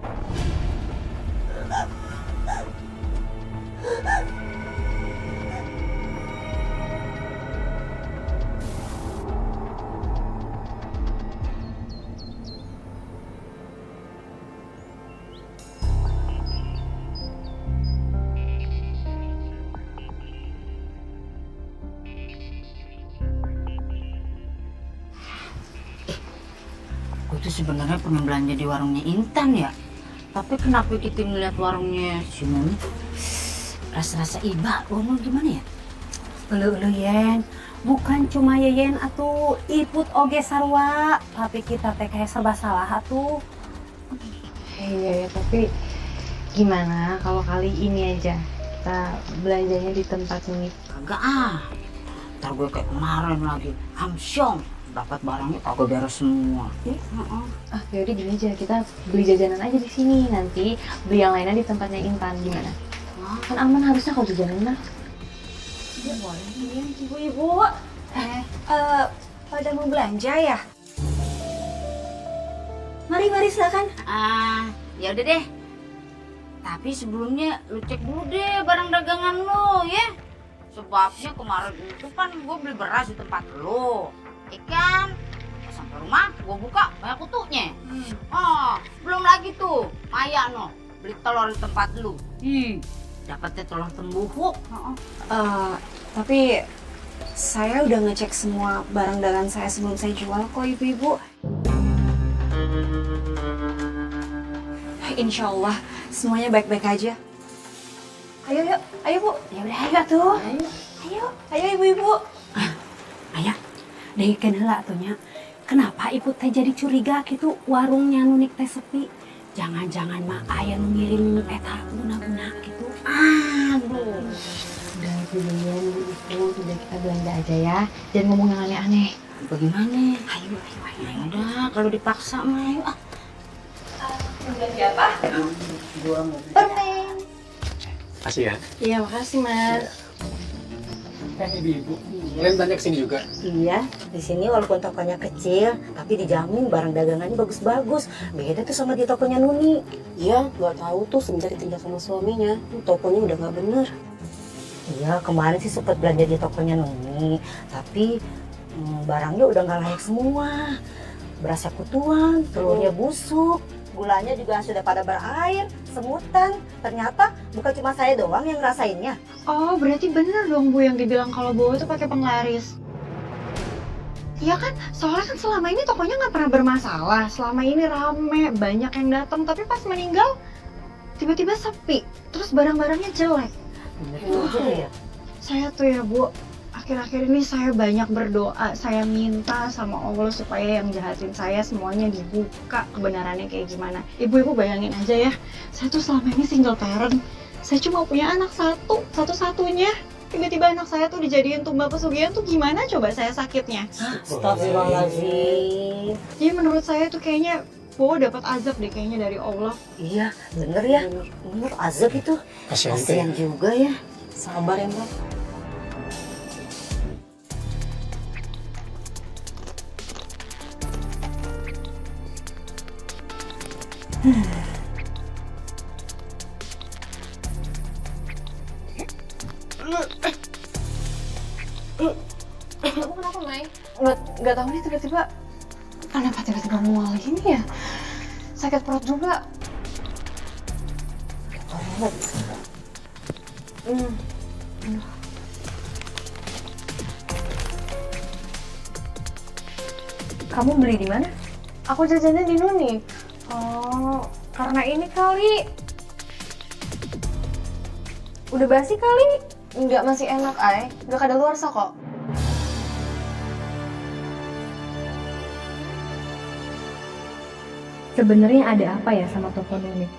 Gue tuh sebenarnya pengen belanja di warungnya Intan ya. Tapi kenapa kita ngeliat warungnya si Nuni rasa-rasa iba, gimana ya? Elu Yen, bukan cuma Yeyen atuh, Iput oge sarua, tapi kita teh kayak serba salah atuh. Iya ya, tapi gimana kalau kali ini aja kita belanjanya di tempat ini? Kagak ah. Ntar gue kayak kemarin lagi, hamsyong. Dapat barangnya kagak beres semua. Ah, yaudah gini aja, kita beli jajanan aja di sini, nanti beli yang lainnya di tempatnya Intan, gimana? Kan aman harusnya kalau jajanan mah. Ya boleh nih, ibu-ibu. Pada mau belanja ya? Mari silakan. Ya udah deh. Tapi sebelumnya lu cek dulu deh barang dagangan lo ya. Sebabnya kemarin itu kan gue beli beras di tempat lo. Ikan sampai rumah gue buka banyak kutunya. Belum lagi tuh Maya no beli telur di tempat lu. Dapatnya telur tembuhuk. Tapi saya udah ngecek semua barang dagangan saya sebelum saya jual kok, ibu-ibu. Insya Allah semuanya baik-baik aja. Ayo Bu. Ya udah ayo tuh. Ayo ibu-ibu. Ayah, dekeun heula atuh nya. Kenapa ibu teh jadi curiga gitu warungnya nunik teh sepi? Jangan-jangan mah aya nu ngirim eta guna-guna gitu. Aduh. Udah pilihan itu, sudah kita belanja aja ya. Jangan ngomong yang aneh-aneh. Bagaimana? Ayo. Ya udah kalau dipaksa mah ayo ah. Belanja apa? Gua mau permen. Makasih ya. Iya, makasih Mas. Ibu-ibu, kalian belanja kesini juga? Iya, di sini walaupun tokonya kecil, tapi dijamin barang dagangannya bagus-bagus. Beda tuh sama di tokonya Nuni. Iya, nggak tahu tuh semenjak ditinggal sama suaminya, tokonya udah nggak bener. Iya, kemarin sih sempat belanja di tokonya Nuni, tapi barangnya udah nggak layak semua. Berasa kutuan, telurnya busuk, gulanya juga sudah pada berair, semutan. Ternyata bukan cuma saya doang yang ngerasainnya. Oh, berarti bener dong Bu yang dibilang kalau Bowo tuh pakai penglaris. Iya kan, soalnya kan selama ini tokonya nggak pernah bermasalah. Selama ini rame, banyak yang datang, tapi pas meninggal tiba-tiba sepi. Terus barang-barangnya jelek. Ya. Saya tuh ya Bu, akhir-akhir ini saya banyak berdoa, saya minta sama Allah supaya yang jahatin saya semuanya dibuka kebenarannya kayak gimana. Ibu-ibu bayangin aja ya, saya tuh selama ini single parent. Saya cuma punya anak satu-satunya. Tiba-tiba anak saya tuh dijadiin tumbal pesugihan tuh gimana coba saya sakitnya? Astagfirullahaladzim. Jadi menurut saya tuh kayaknya Bowo dapat azab deh kayaknya dari Allah. Iya, bener ya. Bener azab itu. Kasihan juga ya. Sabar ya Mbak. Nggak tahu nih tiba-tiba kenapa tiba-tiba mual gini ya. Sakit perut juga. Kamu beli di mana? Aku jajannya di Nuni. Oh, karena ini kali. Udah basi kali? Enggak, masih enak, Ay. Enggak kadaluarsa kok. Sebenarnya ada apa ya sama toko Nuni?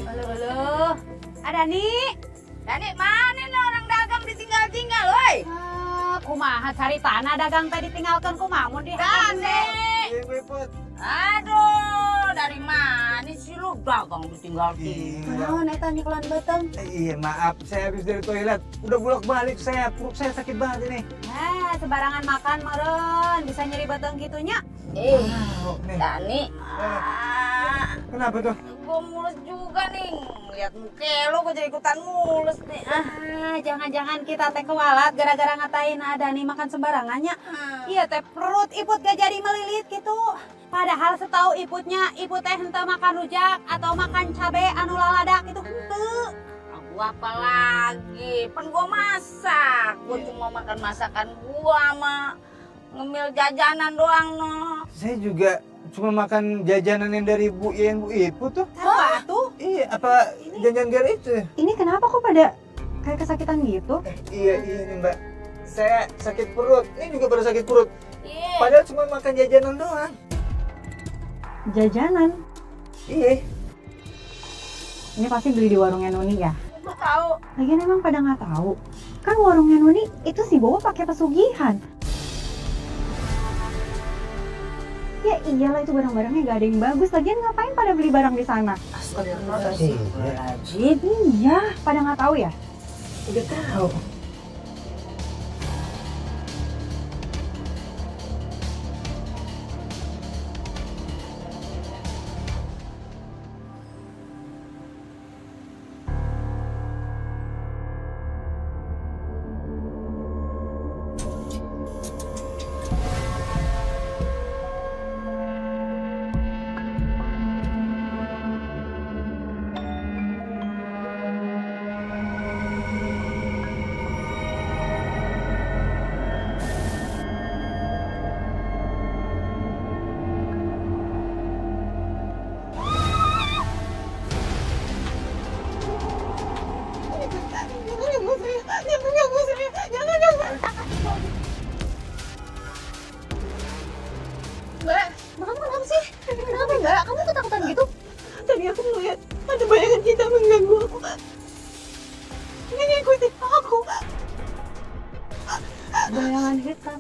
Halo. Ada nih. Dani, mana nih orang dagang ditinggal-tinggal, woi? Kumaha cari tanah dagang tadi ditinggalkan kumamun di Dani. Aduh, dari mana sih lu dagang ditinggal-tinggal? Oh, neta nyiklan beteng. Iya maaf, saya habis dari toilet. Udah bolak-balik saya, perut saya sakit banget ini. Sebarangan makan meren, bisa nyeri beteng gitunya. Dani. Kenapa tuh? Gue mulus juga nih. Lihat muka lo, gue jadi ikutan mulus nih. Jangan-jangan kita teh kewalat gara-gara ngatain ada nih makan sembarangannya. Iya teh perut iput gak jadi melilit gitu. Padahal setahu iputnya, iput teh henteu makan rujak atau makan cabe anu laladak itu henteu. Gua apa lagi? Pen gua masak. Gua cuma makan masakan gua sama ngemil jajanan doang no. Saya juga cuma makan jajanan yang dari Bu Yen, Bu Ipu tuh. Apa tuh? Iya, apa jajan gar itu? Ini kenapa kok pada kayak kesakitan gitu? Iya nih Mbak. Saya sakit perut. Ini juga pada sakit perut. Padahal cuma makan jajanan doang. Jajanan? Iya. Ini pasti beli di warungnya Nuni ya? Gua tahu. Lagian emang pada nggak tahu. Kan warungnya Nuni itu si Bowo pakai pesugihan. Ya iyalah itu barang-barangnya gak ada yang bagus. Lagian ngapain pada beli barang di sana? Astagfirullahaladzim. Iya, pada nggak tahu ya? Udah tahu. Mbak, kamu kenapa sih? Kenapa Mbak? Kamu ketakutan gitu? Tadi aku melihat ada bayangan kita mengganggu aku. Ini ngikutin aku. Bayangan hitam.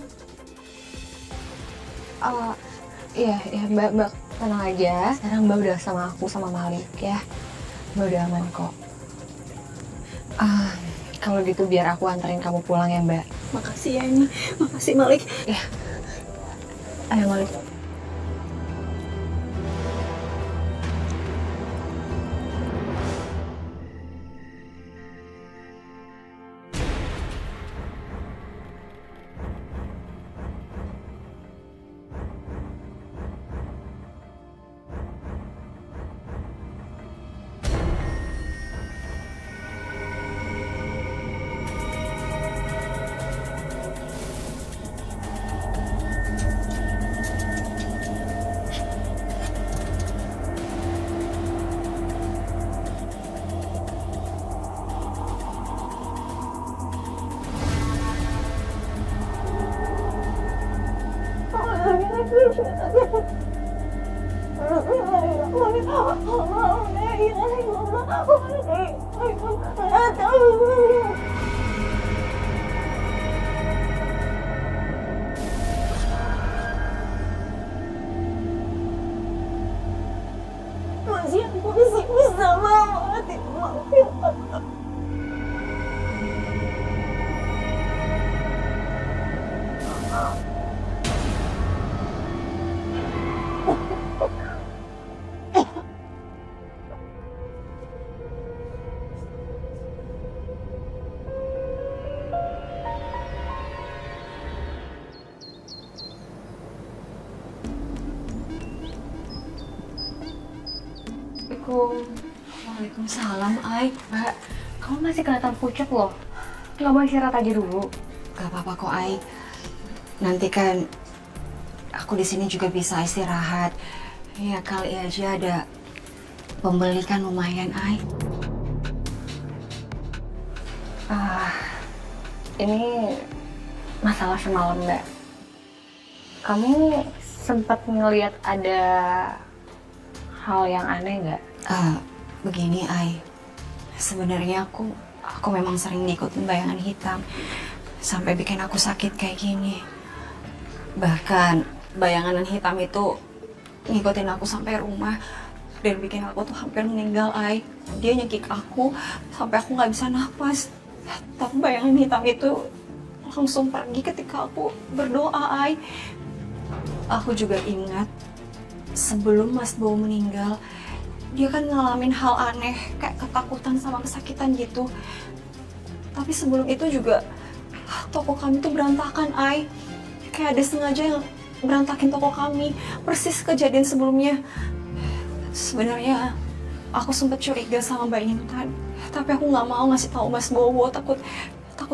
Iya, Mbak tenang aja. Sekarang Mbak udah sama aku sama Malik ya. Mbak udah aman kok. Kalau gitu biar aku anterin kamu pulang ya Mbak. Makasih ya ini, makasih Malik. Ya. Ayo Malik. Masih aku masih bisa banget. Maaf ya Allah. Assalamualaikum. Waalaikumsalam, Ai. Mbak, kamu masih kelihatan pucat loh. Nggak mau istirahat aja dulu? Gak apa-apa kok, Ai. Nanti kan aku di sini juga bisa istirahat. Ya kali aja ada pembeli kan lumayan, Ai. Ini masalah semalam, Mbak. Kamu sempat ngelihat ada hal yang aneh nggak? Begini, Ai. Sebenarnya aku memang sering ngikutin bayangan hitam sampai bikin aku sakit kayak gini. Bahkan bayangan hitam itu ngikutin aku sampai rumah dan bikin aku tuh hampir meninggal, Ai. Dia nyekik aku sampai aku nggak bisa nafas. Tapi bayangan hitam itu langsung pergi ketika aku berdoa, Ai. Aku juga ingat sebelum Mas Bowo meninggal, dia kan ngalamin hal aneh kayak ketakutan sama kesakitan gitu. Tapi sebelum itu juga toko kami tuh berantakan, Ai. Kayak ada sengaja yang berantakin toko kami, persis kejadian sebelumnya. Sebenarnya aku sempat curiga sama Mbak Intan, tapi aku nggak mau ngasih tahu Mas Bowo, takut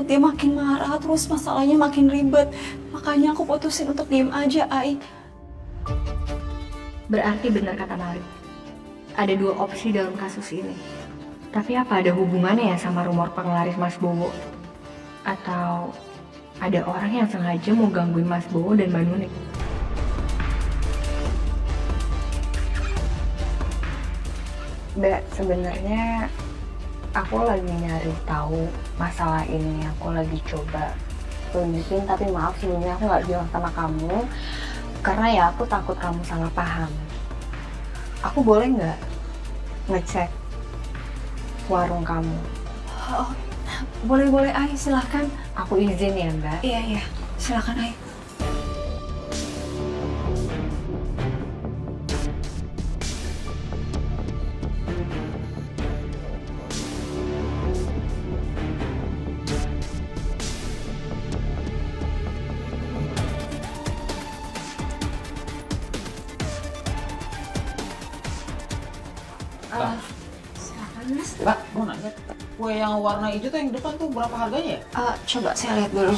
dia makin marah, terus masalahnya makin ribet. Makanya aku putusin untuk diem aja, Ai. Berarti benar kata Mari. Ada dua opsi dalam kasus ini. Tapi apa ada hubungannya ya sama rumor penglaris Mas Bowo? Atau ada orang yang sengaja mau gangguin Mas Bowo dan Mbak Nunik? Mbak, sebenarnya aku lagi nyari tahu masalah ini. Aku lagi coba tunjukin, tapi maaf sebelumnya aku nggak bilang sama kamu karena ya aku takut kamu salah paham. Aku boleh nggak ngecek warung kamu? Oh, boleh, Ai. Silahkan. Aku izin ya, Mbak. Iya. Silahkan, Ai. Silakan, Mas. Mbak, mau nanya, kue yang warna hijau tuh yang depan tuh berapa harganya ya? Coba saya lihat dulu.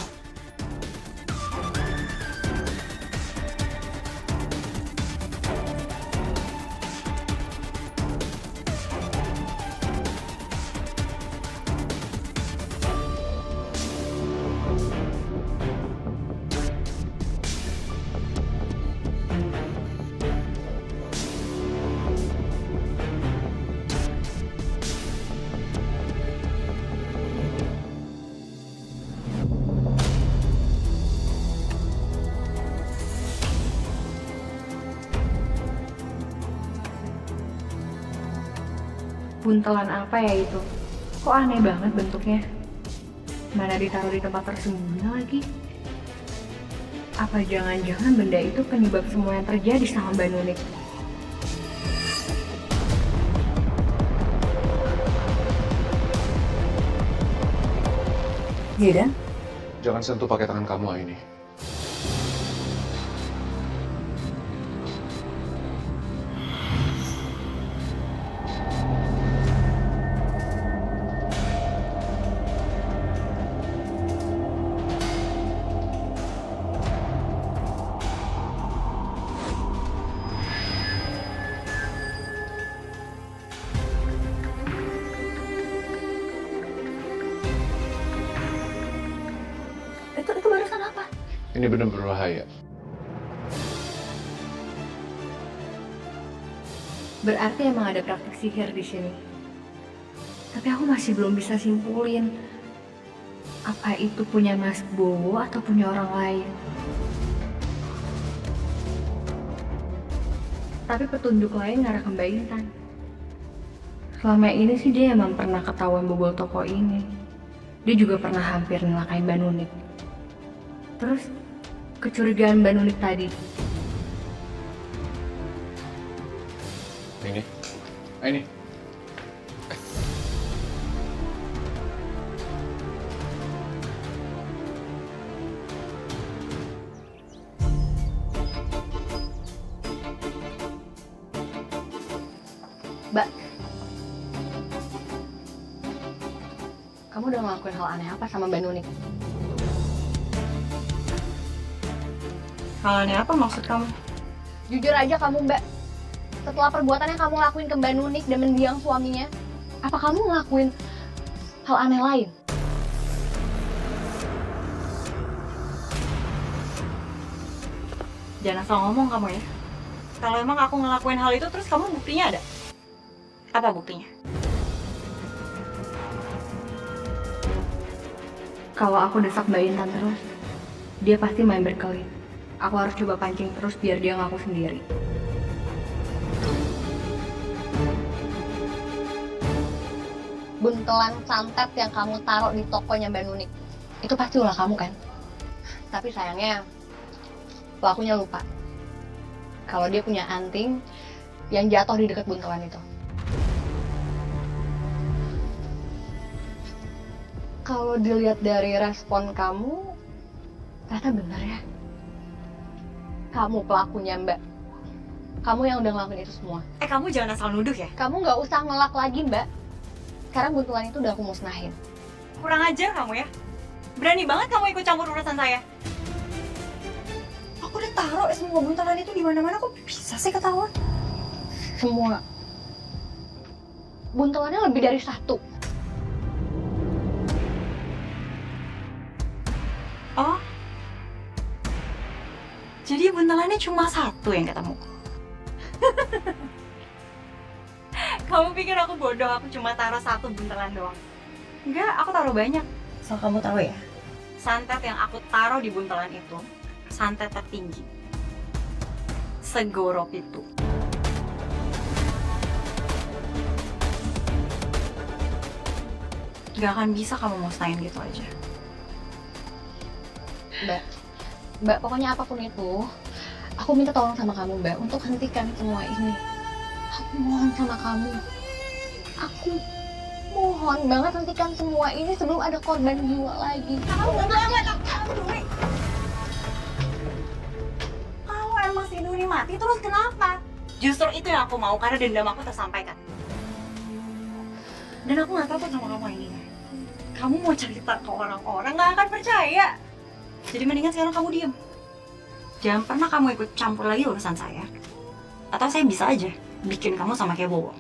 Buntelan apa ya itu? Kok aneh banget bentuknya? Mana ditaruh di tempat tersembunyi lagi? Apa jangan-jangan benda itu penyebab semua yang terjadi sama Mbak Nunik? Zidan? Jangan sentuh pakai tangan kamu, Aini. Itu barusan apa? Ini benar berbahaya. Berarti emang ada praktik sihir di sini. Tapi aku masih belum bisa simpulin apa itu punya Mas Bowo atau punya orang lain. Tapi petunjuk lain ngarah ke Mbak Intan. Selama ini sih dia emang pernah ketahuan bobol toko ini. Dia juga pernah hampir nyelakain Mbak Nunik. Terus kecurigaan Mbak Nunik tadi. Ini. Mbak, kamu udah ngelakuin hal aneh apa sama Mbak Nunik? Hal aneh apa maksud kamu? Jujur aja kamu Mbak, setelah perbuatan yang kamu lakuin ke Mbak Nunik dan mendiang suaminya, apa kamu ngelakuin hal aneh lain? Jangan asal ngomong kamu ya. Kalau emang aku ngelakuin hal itu terus kamu buktinya ada? Apa buktinya? Kalau aku desak Mbak Intan terus, dia pasti main berkelit. Aku harus coba pancing terus biar dia ngaku sendiri. Buntelan santet yang kamu taruh di tokonya Mbak Nunik, itu pasti ulah kamu kan? Tapi sayangnya, pelakunya lupa kalau dia punya anting yang jatuh di dekat buntelan itu. Kalau dilihat dari respon kamu, ternyata benar ya. Kamu pelakunya Mbak. Kamu yang udah ngelakuin itu semua. Kamu jangan asal nuduh ya. Kamu nggak usah ngelak lagi Mbak. Sekarang buntelan itu udah aku musnahin. Kurang ajar kamu ya. Berani banget kamu ikut campur urusan saya. Aku udah taruh semua buntelan itu di mana-mana, kok bisa sih ketahuan? Semua. Buntelannya lebih dari satu. Oh, jadi buntelannya cuma satu yang ketemu? Kamu pikir aku bodoh, aku cuma taruh satu buntelan doang? Enggak, aku taruh banyak. So, kamu tahu ya, santet yang aku taruh di buntelan itu, santet tertinggi. Segorok itu. Gak akan bisa kamu musnahin gitu aja. Mbak, pokoknya apapun itu, aku minta tolong sama kamu Mbak, untuk hentikan semua ini. Aku mohon sama kamu. Aku mohon banget hentikan semua ini sebelum ada korban jiwa lagi. Kamu banget, aku peduli. Kalau emang si Nuni mati, terus kenapa? Justru itu yang aku mau, karena dendam aku tersampaikan. Dan aku gak takut sama kamu ini. Kamu mau cerita ke orang-orang, gak akan percaya. Jadi mendingan sekarang kamu diem. Jangan pernah kamu ikut campur lagi urusan saya. Atau saya bisa aja bikin kamu sama kayak Bowo.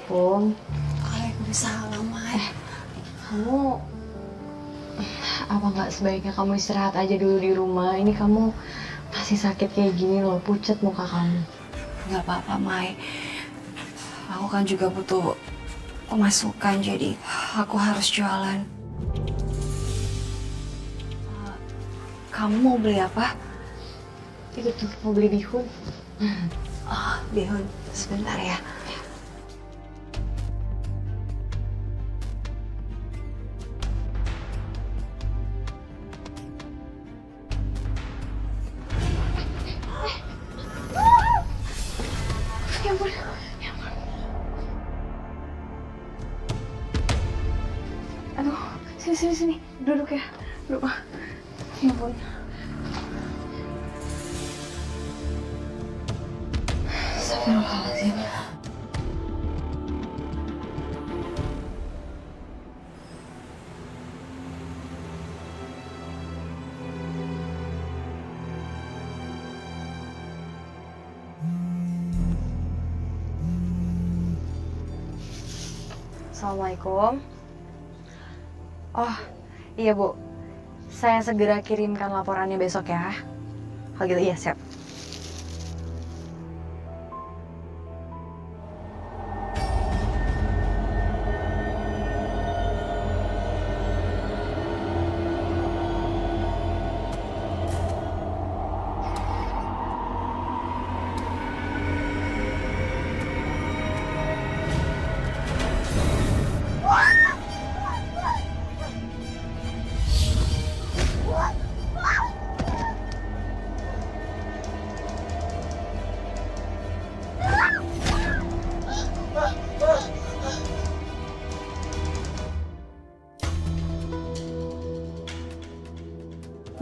Assalamualaikum. Waalaikumsalam, Mai. Kamu apa nggak sebaiknya kamu istirahat aja dulu di rumah? Ini kamu masih sakit kayak gini loh, pucat muka kamu. Gak apa-apa, Mai. Aku kan juga butuh pemasukan, jadi aku harus jualan. Kamu mau beli apa? Itu tuh, mau beli bihun. Oh, bihun. Sebentar ya. Ya ampun. Aduh, sini. Duduk ya. Duduk. Ya ampun. Astagfirullahaladzim. Assalamualaikum. Oh, iya Bu. Saya segera kirimkan laporannya besok ya. Kalau gitu iya, siap.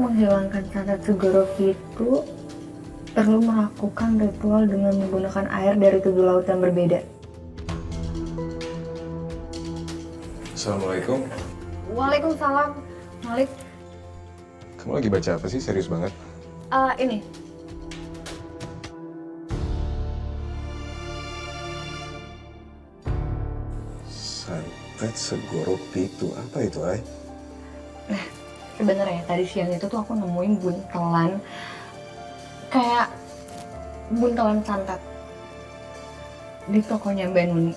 Menghilangkan santet segorok itu perlu melakukan ritual dengan menggunakan air dari 7 laut yang berbeda. Assalamualaikum. Waalaikumsalam. Malik, Kamu lagi baca apa sih? Serius banget? ini. Santet Segoro Pitu. Apa itu, Ay? Sebenarnya tadi siang itu tuh aku nemuin buntelan kayak buntelan santet di tokonya Mbak Nuni.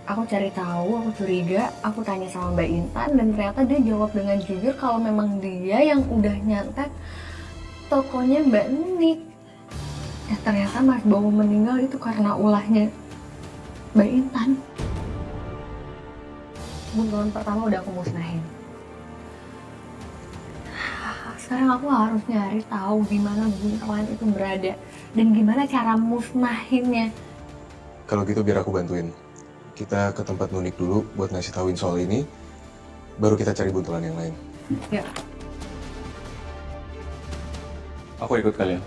Aku cari tahu, aku curiga, aku tanya sama Mbak Intan dan ternyata dia jawab dengan jujur kalau memang dia yang udah nyantet tokonya Mbak Nuni. Dan ternyata Mas Bowo meninggal itu karena ulahnya Mbak Intan. Buntelan pertama udah aku musnahin. Sekarang aku harus nyari tahu di mana buntelan itu berada dan gimana cara musnahinnya. Kalau gitu biar aku bantuin. Kita ke tempat Nunik dulu buat ngasih tauin soal ini. Baru kita cari buntelan yang lain. Ya. Aku ikut kalian.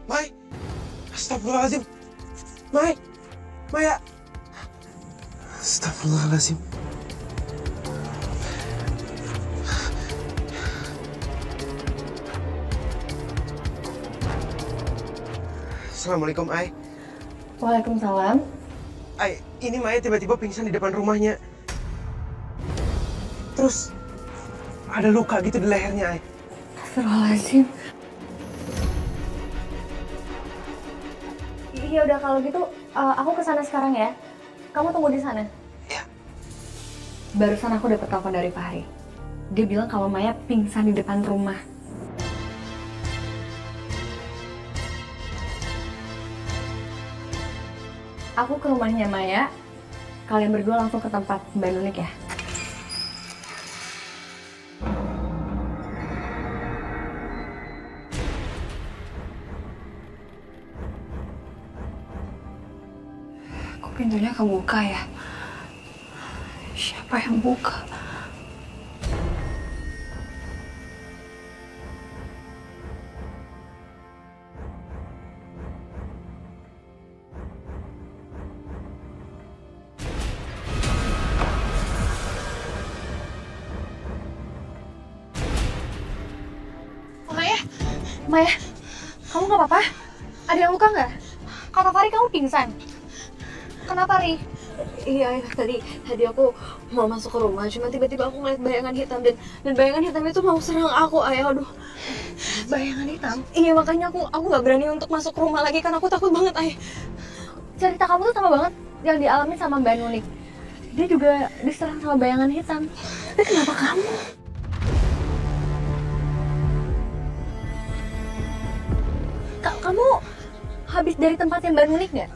Mai! Astagfirullahaladzim! Mai! Maya! Astagfirullahaladzim. Assalamualaikum, Ai. Waalaikumsalam. Ai, ini Maya tiba-tiba pingsan di depan rumahnya. Terus ada luka gitu di lehernya, Ai. Astagfirullahaladzim. Iya udah kalau gitu aku kesana sekarang ya. Kamu tunggu di sana. Ya. Barusan aku dapat telepon dari Fahri. Dia bilang kalau Maya pingsan di depan rumah. Aku ke rumahnya Maya. Kalian berdua langsung ke tempat Mbak Nunik ya. Pintunya kebuka ya? Siapa yang buka? Maya, kamu gak apa-apa? Ada yang luka nggak? Kata Fahri kamu pingsan. Kenapa, Ri? Iya, tadi aku mau masuk ke rumah, cuma tiba-tiba aku ngeliat bayangan hitam dan bayangan hitam itu mau serang aku, ayah. Aduh, Bayangan hitam? iya makanya aku nggak berani untuk masuk ke rumah lagi karena aku takut banget, ayah. Cerita kamu tuh sama banget yang dialami sama Mbak Nunik. Dia juga diserang sama bayangan hitam. Tapi kenapa kamu? Kamu habis dari tempatnya Mbak Nunik nggak?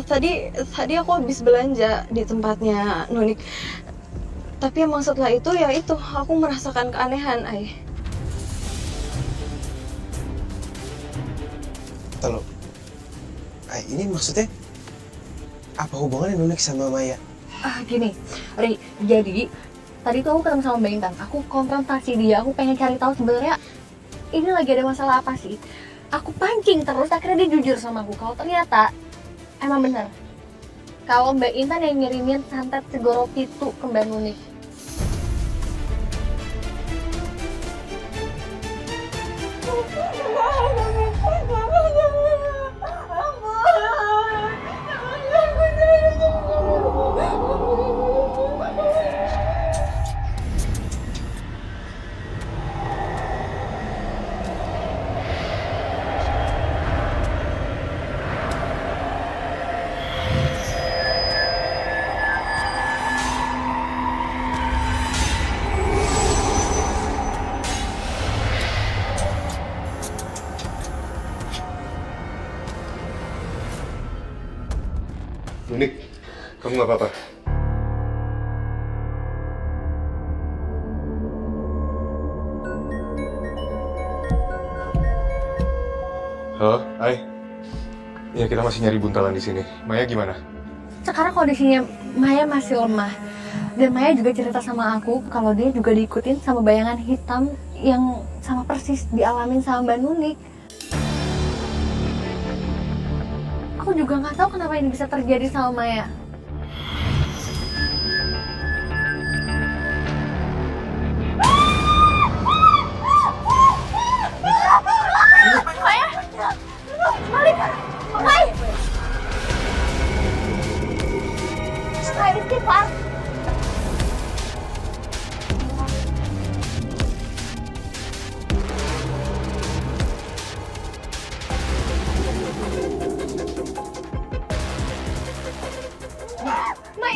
Tadi aku habis belanja di tempatnya Nunik. Tapi emang setelah itu ya itu aku merasakan keanehan, ayah. Tolong. Ai, ini maksudnya apa hubungannya Nunik sama Maya? Gini, Ri, jadi tadi tuh aku ketemu sama Mbak Intan. Aku konfrontasi dia, aku pengen cari tahu sebenarnya ini lagi ada masalah apa sih. Aku pancing terus, akhirnya dia jujur sama aku. Kalau ternyata emang bener kalau Mbak Intan yang ngirimin santet Segoro Pitu ke Mbak Nunik. Nunik, kamu nggak apa-apa? Halo, Ai. Ya kita masih nyari buntalan di sini. Maya gimana? Sekarang kondisinya Maya masih lemah. Dan Maya juga cerita sama aku kalau dia juga diikutin sama bayangan hitam yang sama persis dialamin sama Mbak Nunik. Aku juga nggak tahu kenapa ini bisa terjadi sama Maya. Maya! Balik! Mai! Mai, istighfar! Mai,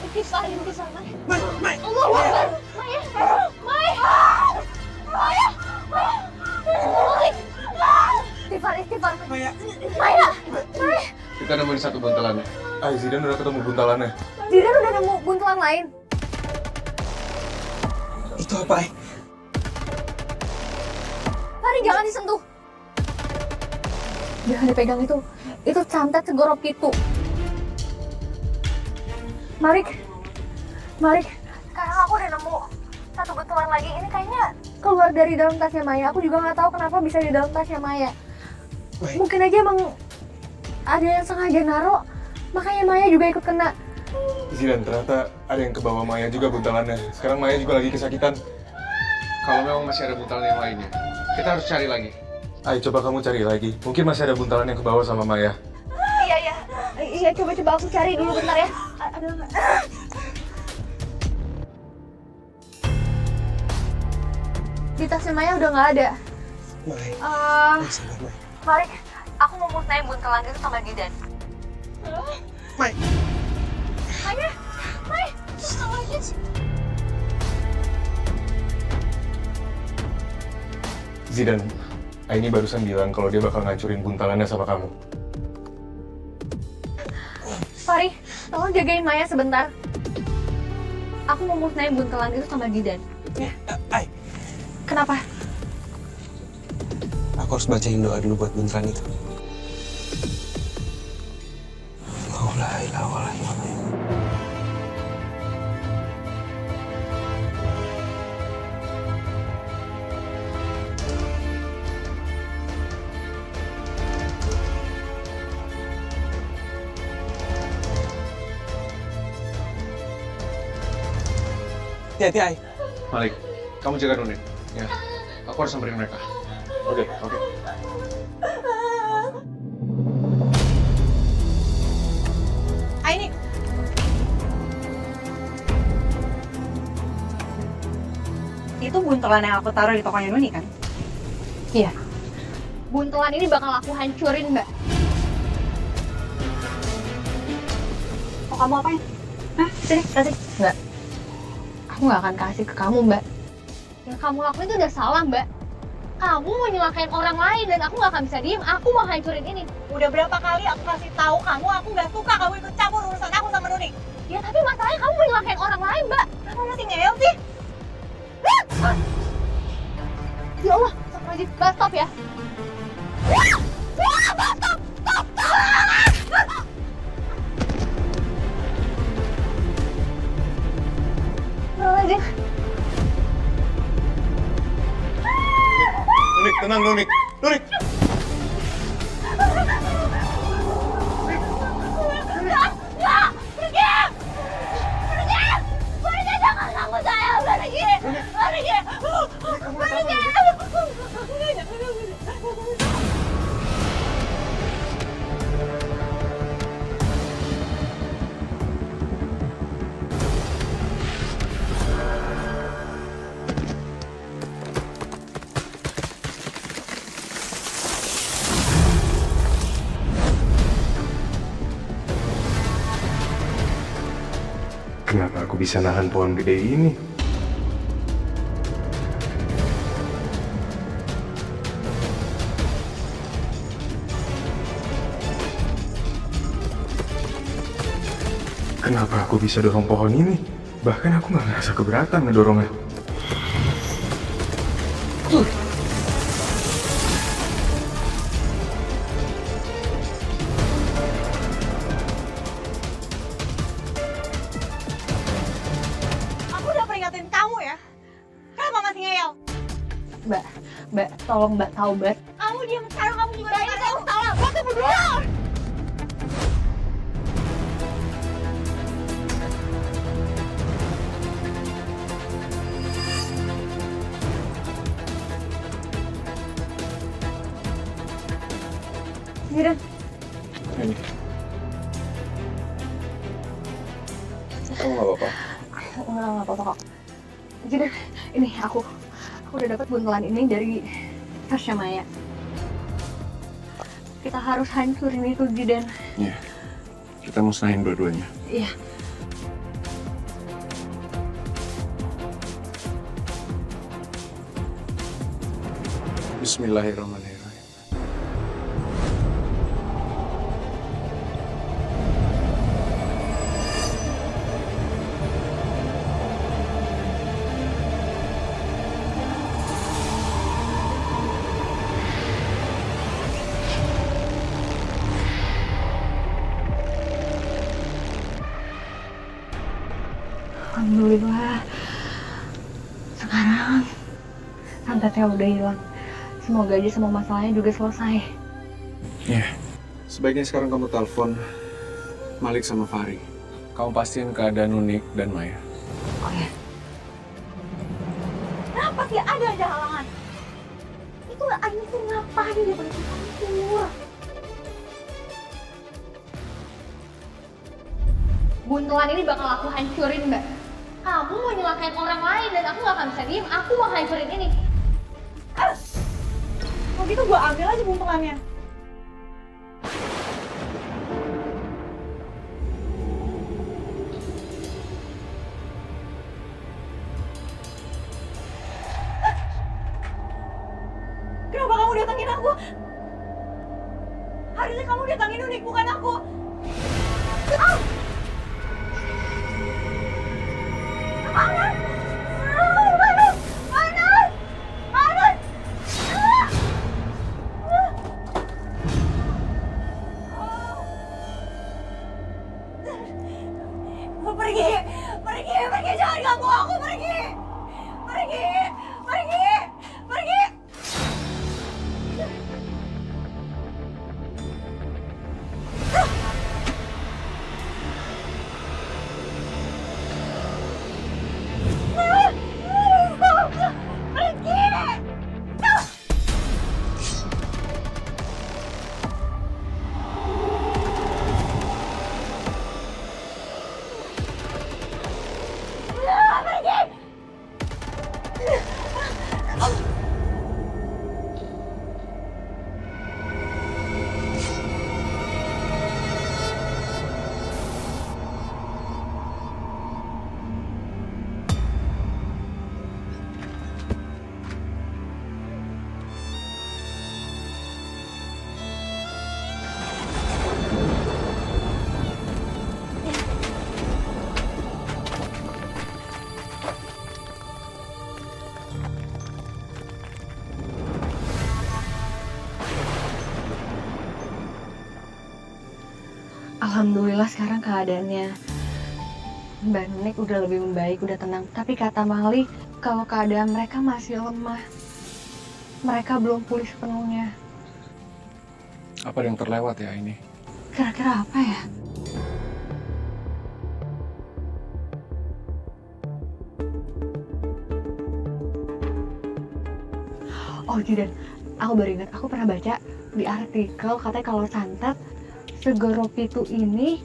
istighfar, istighfar, Mai. Mai! Allahu Akbar! Maya! Maya! Maya! Maya! Istighfar, istighfar. Maya. Maya. Maya. Kita nemuin satu buntalannya. Ai, Zidan udah ketemu buntalannya. Zidan udah nemu buntelan lain. Itu apa, Ai? Mari jangan disentuh. Jangan dipegang itu. Itu santet segorok itu. Marik. Marik. Sekarang aku udah nemu satu buntelan lagi. Ini kayaknya keluar dari dalam tasnya Maya. Aku juga nggak tahu kenapa bisa di dalam tasnya Maya. Mungkin aja emang ada yang sengaja naruh, makanya Maya juga ikut kena. Zidan, ternyata ada yang kebawa Maya juga buntalannya. Sekarang Maya juga lagi kesakitan. Kalau memang masih ada buntalan yang lainnya, kita harus cari lagi. Ayo coba kamu cari lagi. Mungkin masih ada buntalan yang kebawa sama Maya. Iya, iya. Iya, coba aku cari dulu bentar ya. Ada nggak? Di tasnya Maya udah nggak ada. Mari, aku mau musnahin buntelan itu sama Zidan. Mai. Maya, Maya, sama aja sih. Zidan, Aini barusan bilang kalau dia bakal ngancurin buntalannya sama kamu. Fari, tolong jagain Maya sebentar. Aku mau musnahin buntelan itu sama Zidan. Ai. Kenapa? Aku harus bacain doa dulu buat buntelan itu. La ilaha illallah. Hati-hati, Ai. Malik, kamu jaga Nunik. Ya, aku harus samperin mereka. Oke. Ini. Itu buntelan yang aku taruh di tokonya Nuni kan? Iya. Buntelan ini bakal aku hancurin, Mbak. Mau kamu apain? Hah? Sini, kasih. Mbak, aku nggak akan kasih ke kamu, Mbak. Yang kamu lakuin itu udah salah, Mbak. Kamu mau nyelakain orang lain dan aku nggak akan bisa diem. Aku mau hancurin ini. Udah berapa kali aku kasih tahu kamu, aku nggak suka kamu ikut campur urusan aku sama Nuni. Ya tapi masalahnya kamu mau nyelakain orang lain, Mbak. Kamu masih ngeyel sih? Ya Allah, stop lagi. Mbak, stop ya. Stop. Lagi. Nunik, tenang Nunik. Nunik. Kenapa aku bisa nahan pohon gede ini? Kenapa aku bisa dorong pohon ini? Bahkan aku nggak ngerasa keberatan ngedorongnya. tolong Mbak taubat. Kamu diam sekarang, kamu juga ini kamu salah. Gua tuh berdua. Jidan. Kamu nggak apa-apa? Nggak apa-apa kok. Jidan, ini aku udah dapat buntelan ini dari tasnya Maya. Kita harus hancurin itu, Jidan. Iya. Kita musnahin dua-duanya. Iya. Bismillahirrahmanirrahim. Alhamdulillah. Sekarang santetnya udah hilang. Semoga aja semua masalahnya juga selesai. Iya. Sebaiknya sekarang kamu telepon Malik sama Fahri. Kamu pastiin keadaan Nunik dan Maya. Oh ya. Kenapa sih ada aja halangan? Itu Aini tuh ngapain dia pergi campur? Buntelan ini bakal aku hancurin, Mbak. Kamu mau nyelakain orang lain dan aku gak akan bisa diem. Aku mau hancurin ini. Kalau gitu gue ambil aja buntelannya. Kenapa kamu datangin aku? Harusnya kamu datangin Nunik, bukan aku. Ah! Panas! Panas! Panas! Panas! Pergi! Pergi! Pergi! Jangan ganggu aku! Pergi! Pergi! Pergi! Pergi! Alhamdulillah sekarang keadaannya Mbak Nunik udah lebih membaik, udah tenang. Tapi kata Malik, kalau keadaan mereka masih lemah. Mereka belum pulih sepenuhnya. Apa yang terlewat ya ini? Kira-kira apa ya? Oh Jidan, aku baru ingat, aku pernah baca di artikel katanya kalau santet Segoro Pitu ini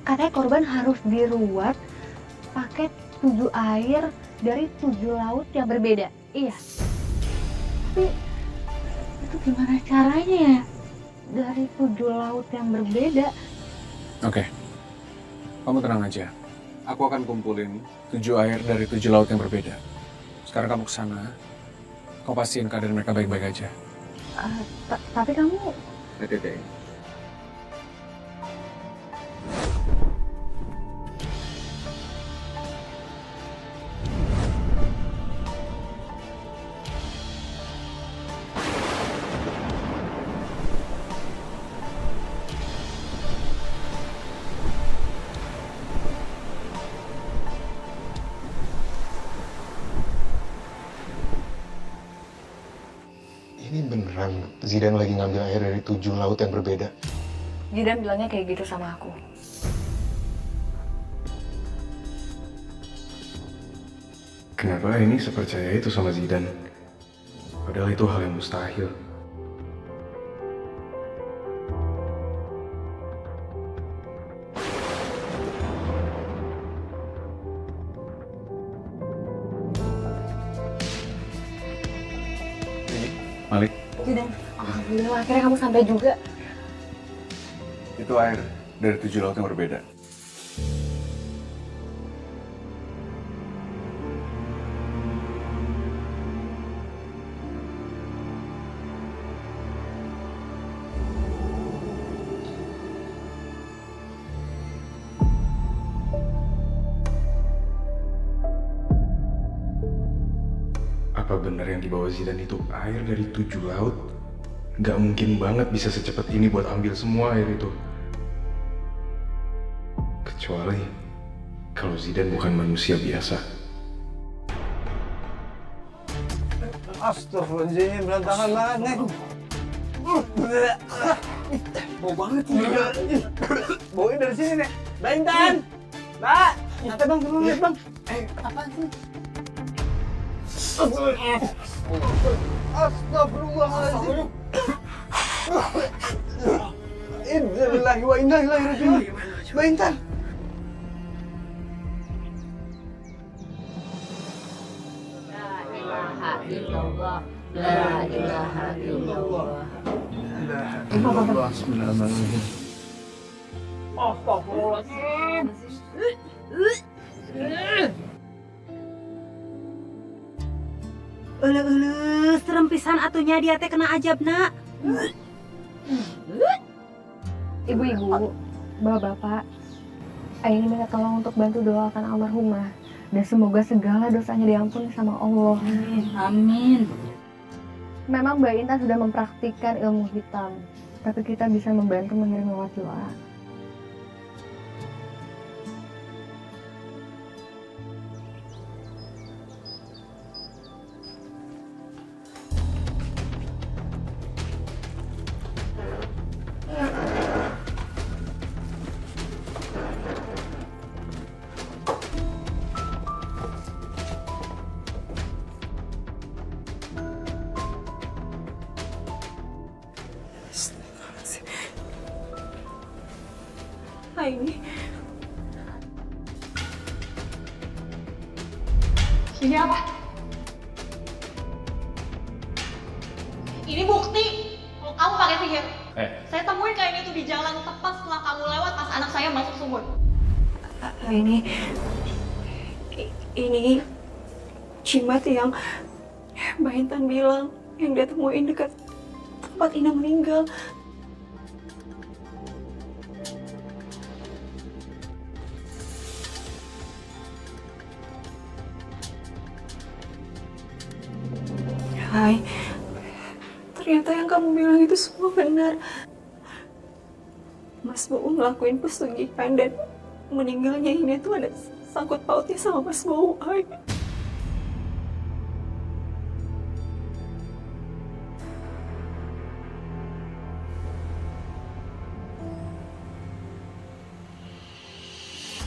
katanya korban harus diruat pakai 7 air dari 7 laut yang berbeda. Iya. Tapi itu gimana caranya ya? Dari 7 laut yang berbeda. Oke. Kamu tenang aja. Aku akan kumpulin 7 air dari 7 laut yang berbeda. Sekarang kamu kesana. Kamu pastiin keadaan mereka baik-baik aja. Tapi kamu... Oke. Zidan lagi ngambil air dari 7 laut yang berbeda. Zidan bilangnya kayak gitu sama aku. Kenapa ini sepercaya itu sama Zidan? Padahal itu hal yang mustahil. Malik, Zidan, alhamdulillah akhirnya kamu sampai juga. itu air dari 7 laut yang berbeda. Apa benar yang dibawa Zidan itu air dari 7 laut? Nggak mungkin banget bisa secepat ini buat ambil semua air itu. Kecuali kalau Zidan bukan manusia biasa. Astagfirullahaladzim, berantakan banget nih. Bau banget ini. Baunya dari sini nih. Mbak Intan! Mbak! Nanti bang, turun lihat bang. Apaan sih? Astagfirullahaladzim. Innalillahi wa inna ilaihi raji'un. Mbak Intan. La ilaha illallah. Bismillahirrahmanirrahim. Astagfirullahaladzim. Serem pisan atunya dia teh kena ajabna. Ibu-ibu, bapak-bapak, Ayah ini minta tolong untuk bantu doakan almarhumah. Dan semoga segala dosanya diampuni sama Allah. Amin. Memang Mbak Intan sudah mempraktikkan ilmu hitam, tapi kita bisa membantu mengirim lewat doa. Ini apa? Ini bukti kalau kamu pakai sihir. Saya temuin kayak itu di jalan tepat setelah kamu lewat pas anak saya masuk sumur. Ini jimat yang Mbak Intan bilang yang dia temuin dekat tempat Ina meninggal. Hai, ternyata yang kamu bilang itu semua benar. Mas Bowo ngelakuin pesugihan dan meninggalnya ini tuh ada sangkut pautnya sama Mas Bowo. Hai.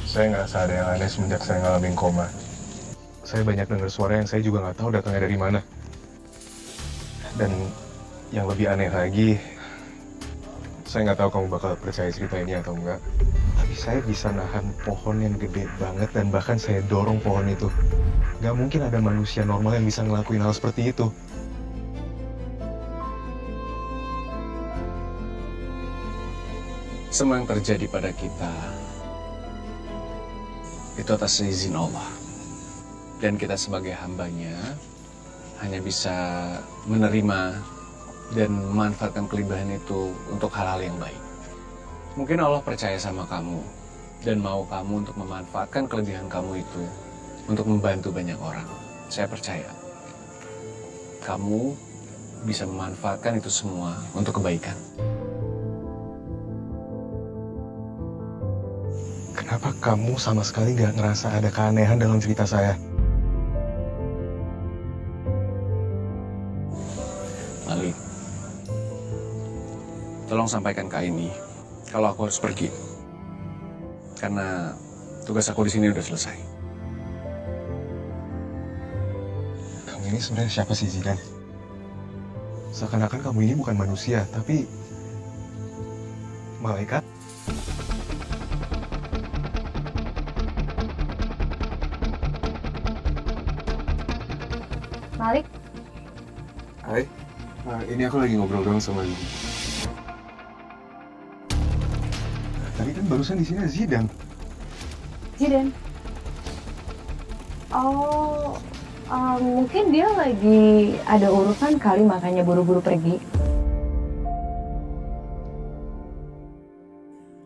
Saya ngerasa ada yang aneh semenjak saya ngalamin koma. Saya banyak dengar suara yang saya juga nggak tahu datangnya dari mana. Dan yang lebih aneh lagi, saya nggak tahu kamu bakal percaya cerita ini atau enggak. Tapi saya bisa nahan pohon yang gede banget dan bahkan saya dorong pohon itu. Nggak mungkin ada manusia normal yang bisa ngelakuin hal seperti itu. Semua yang terjadi pada kita itu atas izin Allah. Dan kita sebagai hambanya hanya bisa menerima dan memanfaatkan kelebihan itu untuk hal-hal yang baik. Mungkin Allah percaya sama kamu dan mau kamu untuk memanfaatkan kelebihan kamu itu untuk membantu banyak orang. Saya percaya kamu bisa memanfaatkan itu semua untuk kebaikan. Kenapa kamu sama sekali nggak ngerasa ada keanehan dalam cerita saya? Malik, tolong sampaikan ke Aini kalau aku harus pergi. Karena tugas aku di sini udah selesai. Kamu ini sebenarnya siapa sih, Zidan? Seakan-akan kamu ini bukan manusia, tapi malaikat. Malik, Hai, ini aku lagi ngobrol doang sama Lili. Tadi kan barusan di sini ada Zidan. Zidan. Oh, mungkin dia lagi ada urusan kali makanya buru-buru pergi.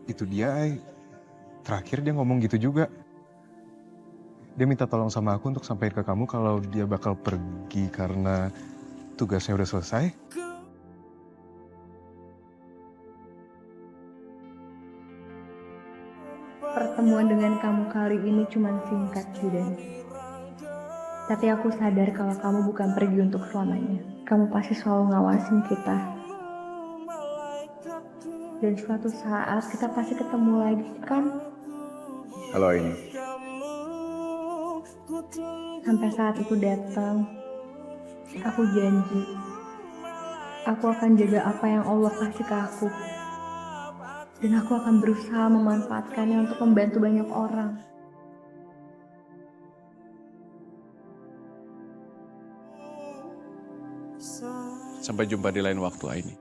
Itu dia, Ai. Terakhir dia ngomong gitu juga. Dia minta tolong sama aku untuk sampaikan ke kamu kalau dia bakal pergi karena tugasnya udah selesai. Pertemuan dengan kamu kali ini cuma singkat, Zidan. Tapi aku sadar kalau kamu bukan pergi untuk selamanya. Kamu pasti selalu ngawasin kita. Dan suatu saat kita pasti ketemu lagi, kan? Halo, ini. Sampai saat itu datang, aku janji, aku akan jaga apa yang Allah kasih ke aku. Dan aku akan berusaha memanfaatkannya untuk membantu banyak orang. Sampai jumpa di lain waktu, Aini.